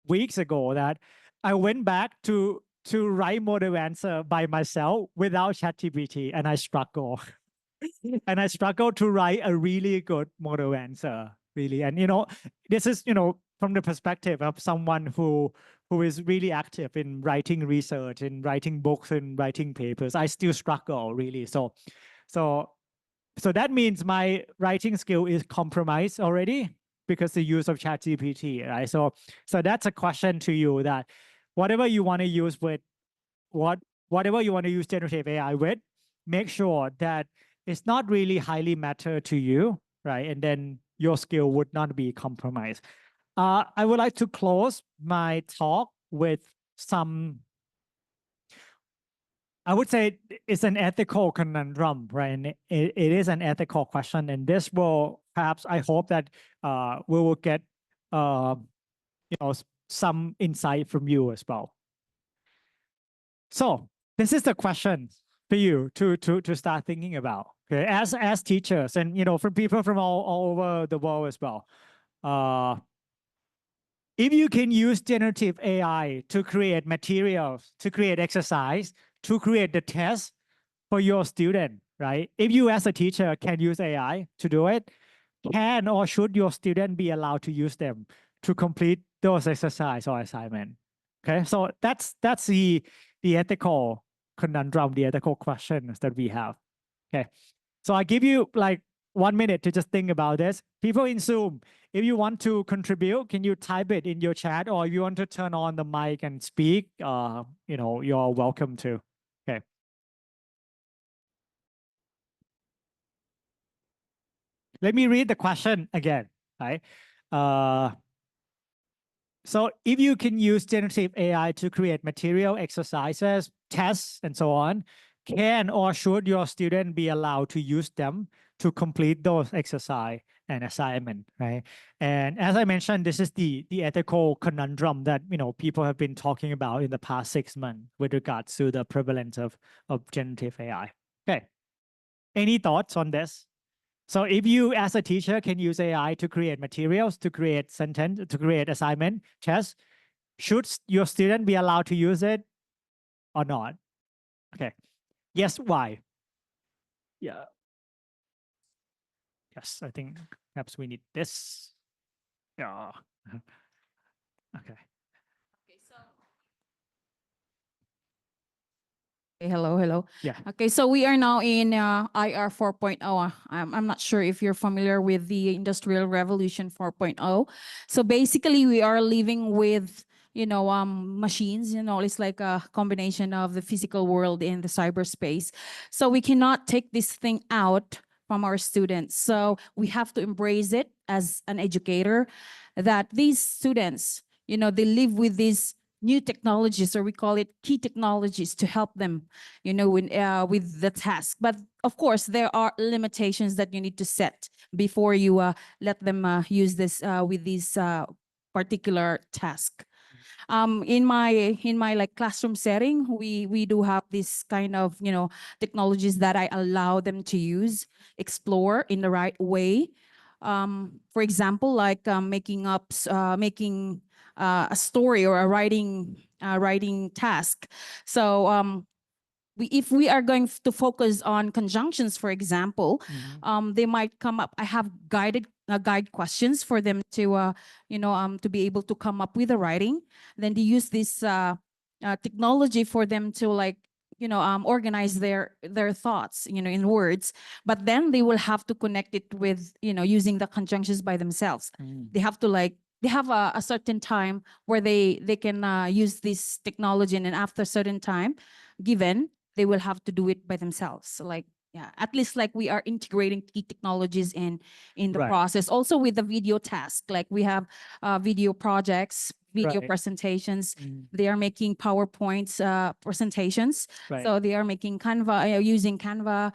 weeks ago, that I went back to write model answer by myself without ChatGPT, and I struggle. And I struggle to write a really good model answer, really. And this is from the perspective of someone who is really active in writing research, in writing books and writing papers. I still struggle, really. So that means my writing skill is compromised already because the use of ChatGPT, right? So that's a question to you, that whatever you want to use whatever you want to use generative AI with, make sure that it's not really highly matter to you, right? And then your skill would not be compromised. I would like to close my talk with some, I would say it's an ethical conundrum, right? And it is an ethical question. And this will perhaps, I hope that we will get some insight from you as well. So this is the question for you to start thinking about, okay? As teachers, and for people from all over the world as well. if you can use generative AI to create materials, to create exercise, to create the test for your student, right? If you as a teacher can use AI to do it, can or should your student be allowed to use them to complete those exercise or assignment? Okay, so that's the ethical conundrum, the ethical questions that we have. Okay, so I give you like 1 minute to just think about this. People in Zoom, if you want to contribute, can you type it in your chat, or if you want to turn on the mic and speak, you're welcome to. Okay. Let me read the question again, right? So if you can use generative AI to create material, exercises, tests, and so on, can or should your student be allowed to use them to complete those exercise and assignment, right? And as I mentioned, this is the ethical conundrum that people have been talking about in the past 6 months with regards to the prevalence of generative AI. Okay. Any thoughts on this? So if you as a teacher can use AI to create materials, to create sentence, to create assignment, tests, should your student be allowed to use it or not? Okay. Yes, why? Yeah. Yes, I think perhaps we need this. Yeah. Okay. Hello. Yeah. Okay, so we are now in IR 4.0. I'm not sure if you're familiar with the Industrial Revolution 4.0. So basically, we are living with machines. It's like a combination of the physical world and the cyberspace. So we cannot take this thing out from our students. So we have to embrace it as an educator, that these students, they live with these new technologies, or we call it key technologies, to help them, with the task. But of course, there are limitations that you need to set before you let them use this with this particular task. In my like classroom setting, we do have this kind of technologies that I allow them to use, explore in the right way. For example, like making a story or a writing task. So if we are going to focus on conjunctions, for example, they might come up. I have guide questions for them to to be able to come up with a writing. Then they use this technology for them to like organize their thoughts in words. But then they will have to connect it with using the conjunctions by themselves. They have to they have a certain time where they can use this technology, and then after a certain time given, they will have to do it by themselves. So like, yeah, at least like we are integrating key technologies in the Right. process. Also with the video task, like we have video projects, video Right. presentations. They are making PowerPoints presentations. Right. So they are making Canva, using Canva,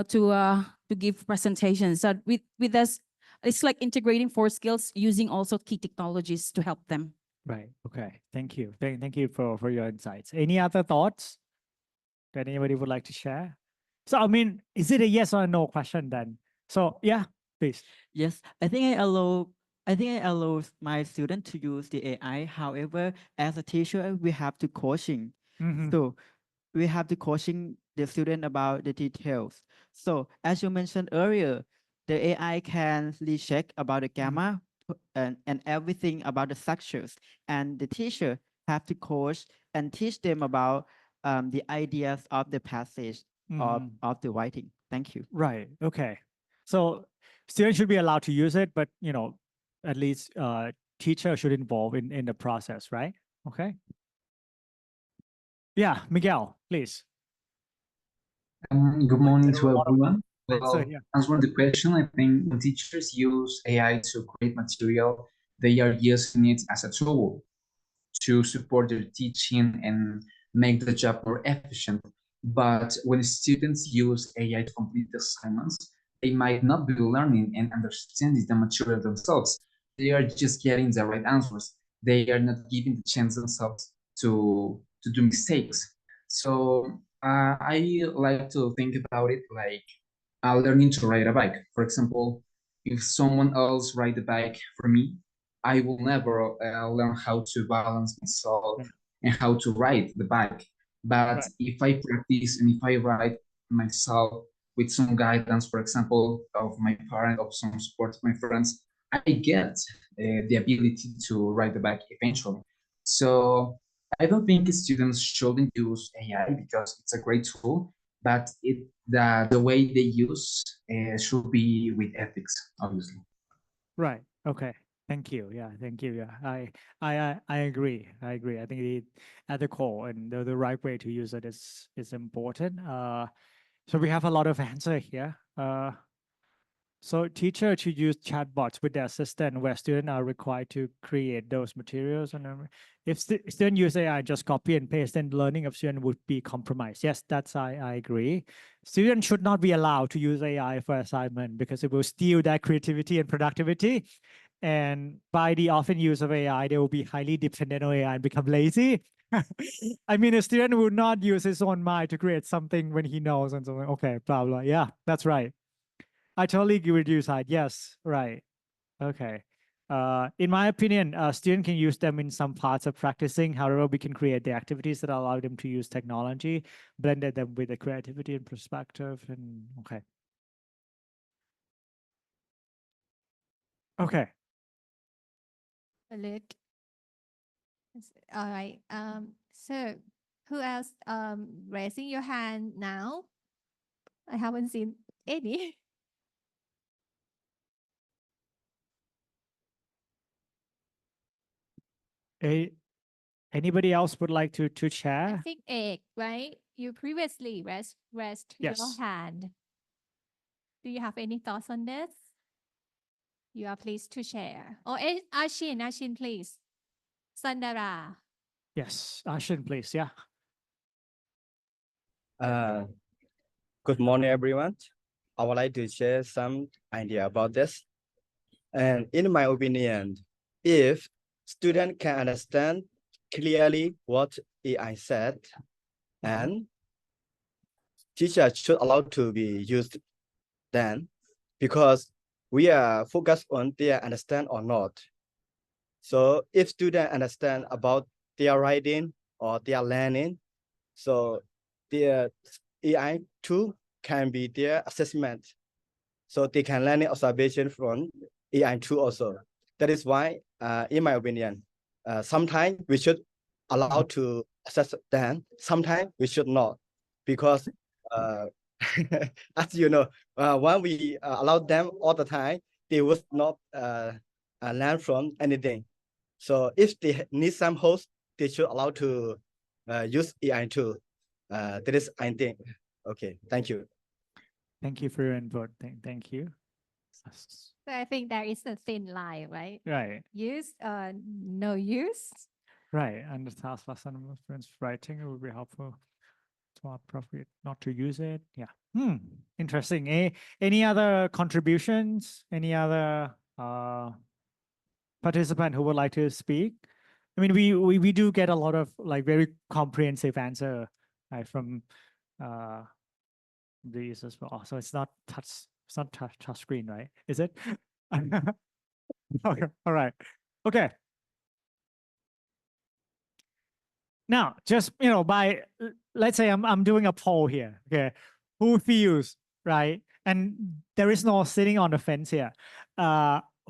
to give presentations. So with this, it's like integrating 4 skills using also key technologies to help them. Right. Okay. Thank you. Thank you for your insights. Any other thoughts that anybody would like to share? So, I mean, is it a yes or a no question then? So, yeah, please. Yes, I think I allow my student to use the AI. However, as a teacher, we have to coaching. Mhm. So we have to coaching the student about the details. So as you mentioned earlier, the AI can recheck about the gamma and everything about the structures, and the teacher have to coach and teach them about the ideas of the passage of the writing. Thank you. Right. Okay. So students should be allowed to use it, but at least teacher should involve in the process, right? Okay. Yeah, Miguel, please. Good morning to everyone. So, Well, yeah. answering the question, I think when teachers use AI to create material, they are using it as a tool to support their teaching and make the job more efficient. But when students use AI to complete the assignments, they might not be learning and understanding the material themselves. They are just getting the right answers. They are not giving the chance themselves to do mistakes. So I like to think about it like learning to ride a bike. For example, if someone else ride the bike for me, I will never learn how to balance myself and how to ride the bike. But Right. if I practice and if I ride myself with some guidance, for example, of my parent, of some support of my friends, I get the ability to ride the bike eventually. So I don't think students shouldn't use AI because it's a great tool, but the way they use should be with ethics, obviously. Right. Okay. Thank you. Yeah. Thank you. Yeah. I agree. I agree. I think the ethical and the right way to use it is important. So we have a lot of answer here. So teacher to use chatbots with their assistant where students are required to create those materials. And if students use AI, just copy and paste, then learning of student would be compromised. Yes, I agree. Students should not be allowed to use AI for assignment because it will steal their creativity and productivity. And by the often use of AI, they will be highly dependent on AI and become lazy. I mean, a student will not use his own mind to create something when he knows and so on. Okay, blah, blah. Yeah, that's right. I totally agree with you, Side. Yes, right. Okay. In my opinion, a student can use them in some parts of practicing. However, we can create the activities that allow them to use technology, blended them with the creativity and perspective. And okay. Okay. Look. All right. So who else raising your hand now? I haven't seen any. Anybody else would like to I share? think Egg, right? You previously raised your Yes. hand. Do you have any thoughts on this? You are pleased to share. Or Ashin, please. Sandara. Yes. Ashin, please. Yeah. Good morning, everyone. I would like to share some idea about this. And in my opinion, if student can understand clearly what AI said, and teacher should allow to be used then, because we are focused on their understand or not. So if student understand about their writing or their learning, so their AI tool can be their assessment. So they can learn observation from AI tool also. That is why, in my opinion, sometimes we should allow to assess them. Sometimes we should not, because as you know, when we allow them all the time, they would not learn from anything. So if they need some host, they should allow to use AI tool. That is, I think. Okay, thank you. Thank you for your input. Thank you. So I think there is a thin line, right? Right. Use no use. Right. And the task lesson reference writing, it would be helpful to appropriate not to use it. Yeah. Interesting. Any other contributions? Any other participant who would like to speak? I mean, we do get a lot of like very comprehensive answer, right, from these as well. So it's not touch screen, right? Is it? Okay. All right. Okay. Now, just by let's say I'm doing a poll here. Okay, who feels right? And there is no sitting on the fence here.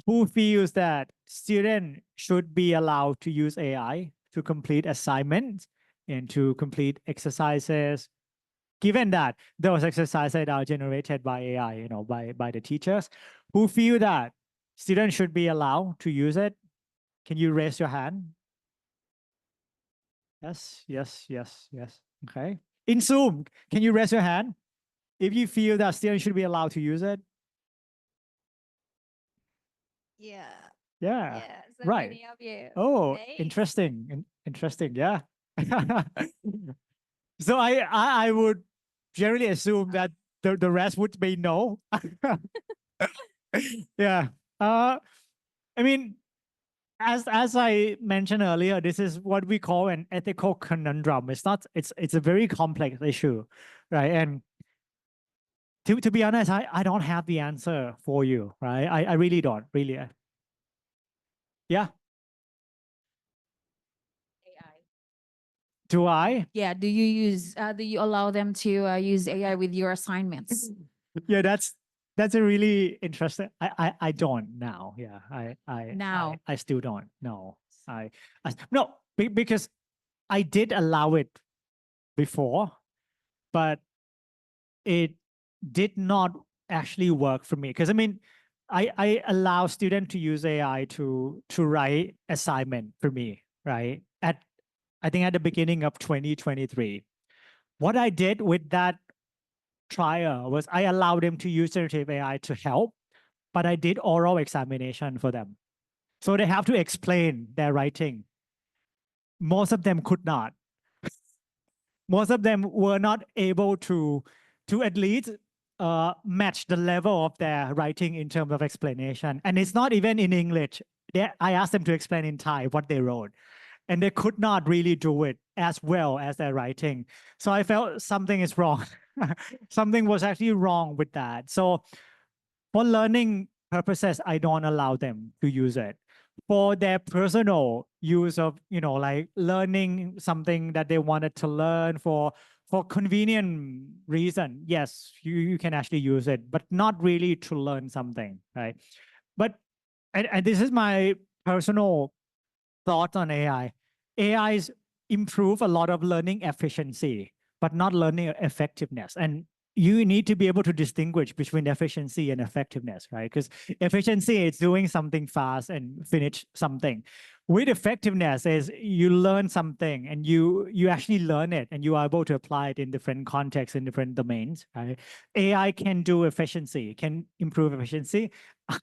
Who feels that student should be allowed to use AI to complete assignments and to complete exercises, given that those exercises are generated by AI, by the teachers? Who feel that students should be allowed to use it? Can you raise your hand? Yes. Okay. In Zoom, can you raise your hand if you feel that students should be allowed to use it? Yeah. Yeah. Yeah. So Right. many of you. Oh, Nice. interesting. Interesting. Yeah. So I would generally assume that the rest would be no. Yeah. I mean, as I mentioned earlier, this is what we call an ethical conundrum. It's a very complex issue, right? And to be honest, I don't have the answer for you, right? I really don't, really. Yeah. AI. Do I? Yeah. Do you allow them to use AI with your assignments? Yeah, that's a really interesting. I don't now. Yeah, Now. I still don't. No, no because I did allow it before, but it did not actually work for me. Because I mean, I allow students to use AI to write assignment for me, right? I think at the beginning of 2023. What I did with that trial was I allowed them to use generative AI to help, but I did oral examination for them. So they have to explain their writing. Most of them could not. Most of them were not able to at least match the level of their writing in terms of explanation. And it's not even in English. I asked them to explain in Thai what they wrote. And they could not really do it as well as their writing. So I felt something is wrong. Something was actually wrong with that. So for learning purposes, I don't allow them to use it. For their personal use of, like learning something that they wanted to learn for convenient reason, yes, you can actually use it, but not really to learn something, right? But, and this is my personal thoughts on AI. AIs improve a lot of learning efficiency, but not learning effectiveness. And you need to be able to distinguish between efficiency and effectiveness, right? Because efficiency is doing something fast and finish something. With effectiveness is you learn something and you actually learn it and you are able to apply it in different contexts, in different domains, right? AI can do efficiency, can improve efficiency.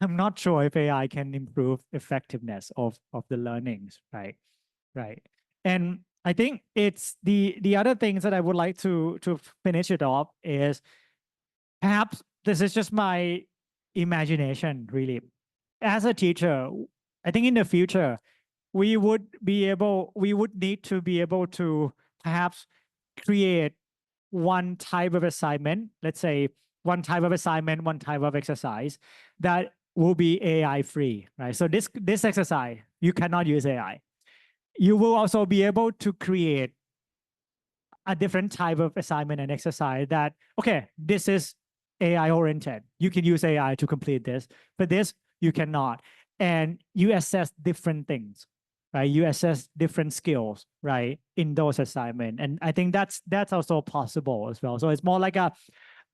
I'm not sure if AI can improve effectiveness of the learnings, right? Right. And I think it's the other things that I would like to finish it off is perhaps this is just my imagination, really. As a teacher, I think in the future, we would need to be able to perhaps create one type of assignment, let's say one type of assignment, one type of exercise that will be AI free, right? So this exercise, you cannot use AI. You will also be able to create a different type of assignment and exercise that, okay, this is AI oriented. You can use AI to complete this, but this you cannot. And you assess different things, right? You assess different skills, right, in those assignments. And I think that's also possible as well. So it's more like a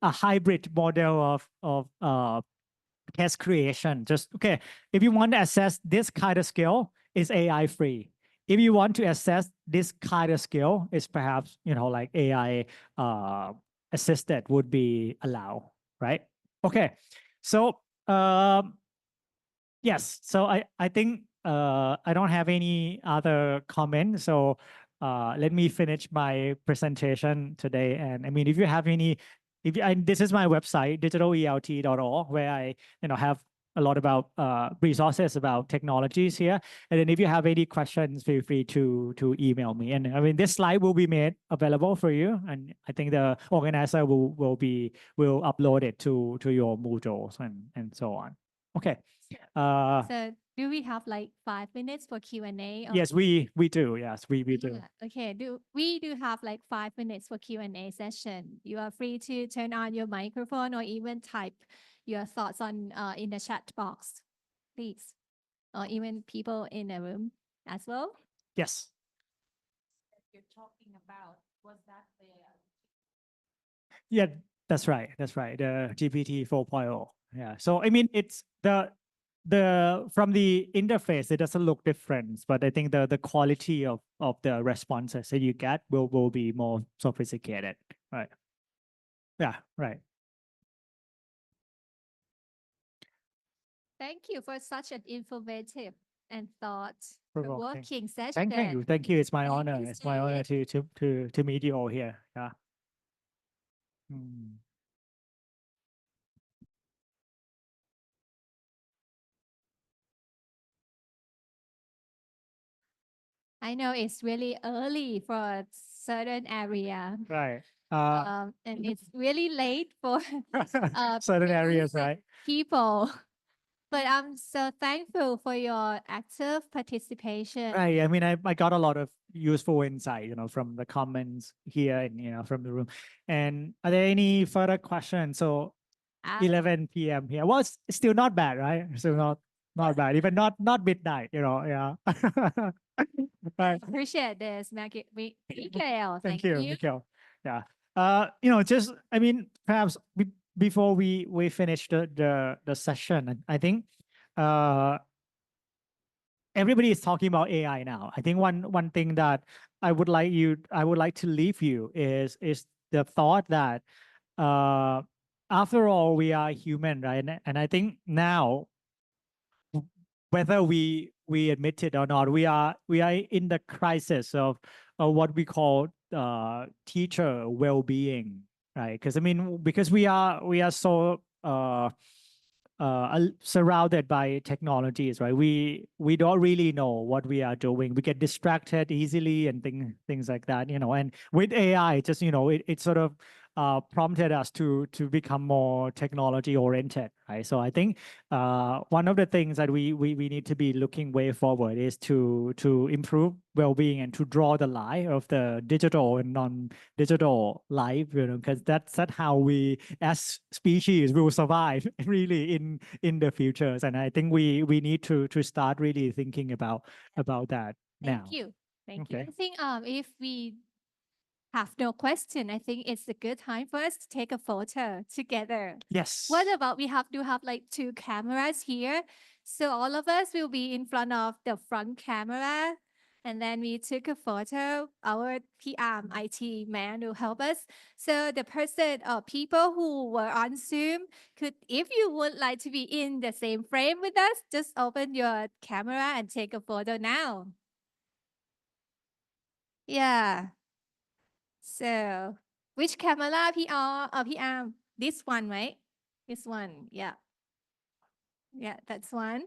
hybrid model of test creation. Just, okay, if you want to assess this kind of skill, is AI free. If you want to assess this kind of skill, is perhaps, like AI assisted would be allowed, right? Okay, so yes, so I think I don't have any other comments. So let me finish my presentation today. And I mean, if you have any, this is my website, digitalelt.org, where I have a lot about resources about technologies here. And then if you have any questions, feel free to email me. And I mean, this slide will be made available for you. And I think the organizer will upload it to your Moodles and so on. Okay. So do we have like 5 minutes for Q&A? Yes, we do. Yes, we do. Yeah, okay. We do have like 5 minutes for Q&A session. You are free to turn on your microphone or even type your thoughts on in the chat box, please. Or even people in the room as well. Yes. You're talking about, was that the Yeah, that's right. That's right. The GPT 4.0. Yeah. So I mean, it's the from the interface, it doesn't look different, but I think the quality of the responses that you get will be more sophisticated. Right. Yeah. Right. Thank you for such an informative and Provoking. thought-provoking session. Thank you. Thank you. It's my Thank honor. you, It's my honor to meet you all here. Yeah. Mm. I know it's really early for a certain area. Right. And it's really late for certain areas, right? people. But I'm so thankful for your active participation. Right. I mean, I got a lot of useful insight, from the comments here and, from the room. And are there any further questions? So 11 p.m. here. Well, it's still not bad, right? Still not bad. Even not midnight, yeah. Right. Appreciate this, Mikael. Thank Thank you, you. Mikhail. Yeah. Just I mean, perhaps before we finish the session, I think everybody is talking about AI now. I think one thing that I would like to leave you is the thought that after all we are human, right? And I think now, whether we admit it or not, we are in the crisis of what we call teacher well-being, right? Because I mean, because we are so surrounded by technologies, right? We don't really know what we are doing. We get distracted easily and things like that, And with AI, just it sort of prompted us to become more technology oriented, right? So I think one of the things that we need to be looking way forward is to improve well-being and to draw the line of the digital and non-digital life, because that's how we as species will survive really in the futures. And I think we need to start really thinking about that now. Thank you. Thank you. Okay. I think if we have no question, I think it's a good time for us to take a photo together. Yes. What about we have to have like 2 cameras here? So all of us will be in front of the front camera. And then we took a photo. Our PR IT man will help us. So the person or people who were on Zoom could, if you would like to be in the same frame with us, just open your camera and take a photo now. Yeah. So which camera, PR or PM? This one, right? This one, yeah. Yeah, that's one.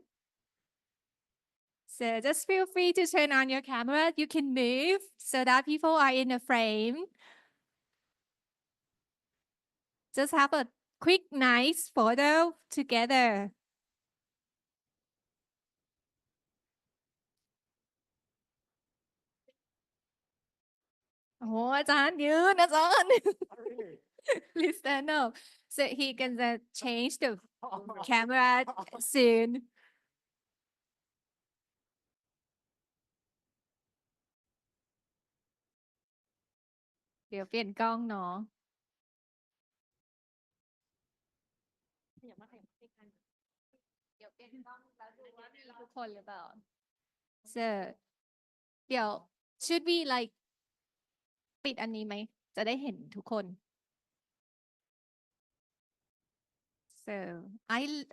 So just feel free to turn on your camera. You can move so that people are in a frame. Just have a quick, nice photo together. Oh, อาจารย์ยืน อาจารย์ Please stand up. So he can change the camera soon. เดี๋ยวเปลี่ยนกล้องเนาะ เดี๋ยวเปลี่ยนกล้องแล้วดูว่ามีทุกคนหรือเปล่า So เดี๋ยว should we like ปิดอันนี้ไหม จะได้เห็นทุกคน So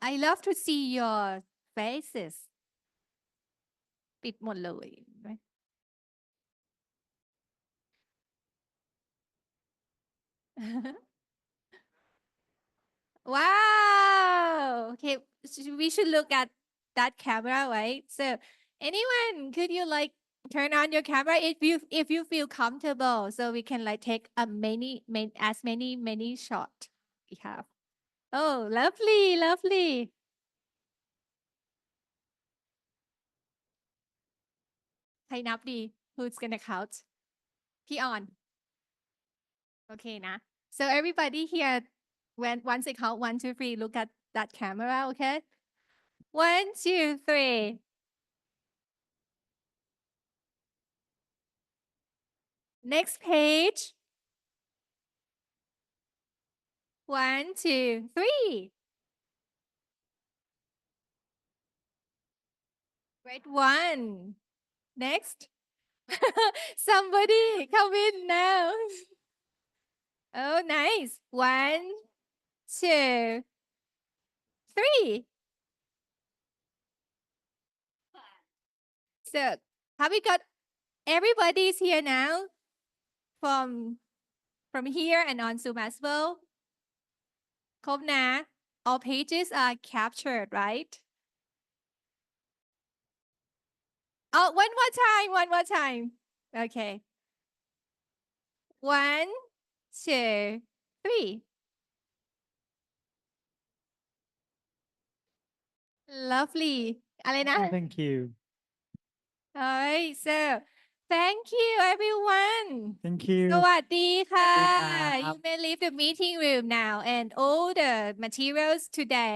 I love to see your faces ปิดหมดเลย Wow. Okay, we should look at that camera, right? So anyone, could you like turn on your camera if you feel comfortable, so we can like take a many shot we have. Oh, lovely, lovely. ใครนับดี Who's gonna count? พี่ออน Okay นะ So everybody here, once I count 1, 2, 3, look at that camera, okay? 1, 2, 3. Next page. 1, 2, 3. Great one. Next. Somebody come in now. Oh, nice. 1, 2, 3. So have we got everybody's here now from here and on Zoom as well? ครบนะ All pages are captured, right? Oh, one more time. Okay. 1, 2, 3. lovely อะไรนะ Thank you. Alright so thank you everyone Thank you. สวัสดีค่ะ สวัสดีครับ You may leave the meeting room now and all the materials today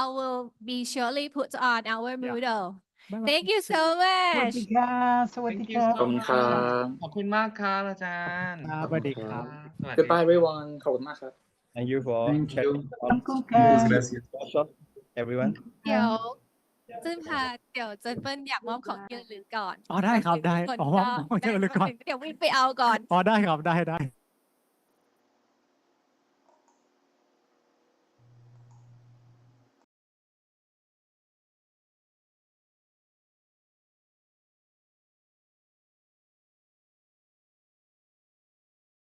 I will be surely put on our Moodle Bye-bye. Thank you so สวัส much ดีค่ะ สวัสดี Thank you ค่ะ so much ขอบคุณมากครับอาจารย์ สวัสดีครับ สวัสดี Goodbye everyone ขอบคุณมากครับ Thank you for Thank you carrying ขอบ on คุณค่ะ Muchas gracias workshop everyone เดี๋ยวเดี๋ยวเปิ้ลอยากมอบของที่ระลึกก่อน อ๋อได้ครับได้ ทุกน อ๋อ ก็ มอบของที่ระลึกก่อน เดี๋ยววิ่งไปเอาก่อน อ๋อได้ครับได้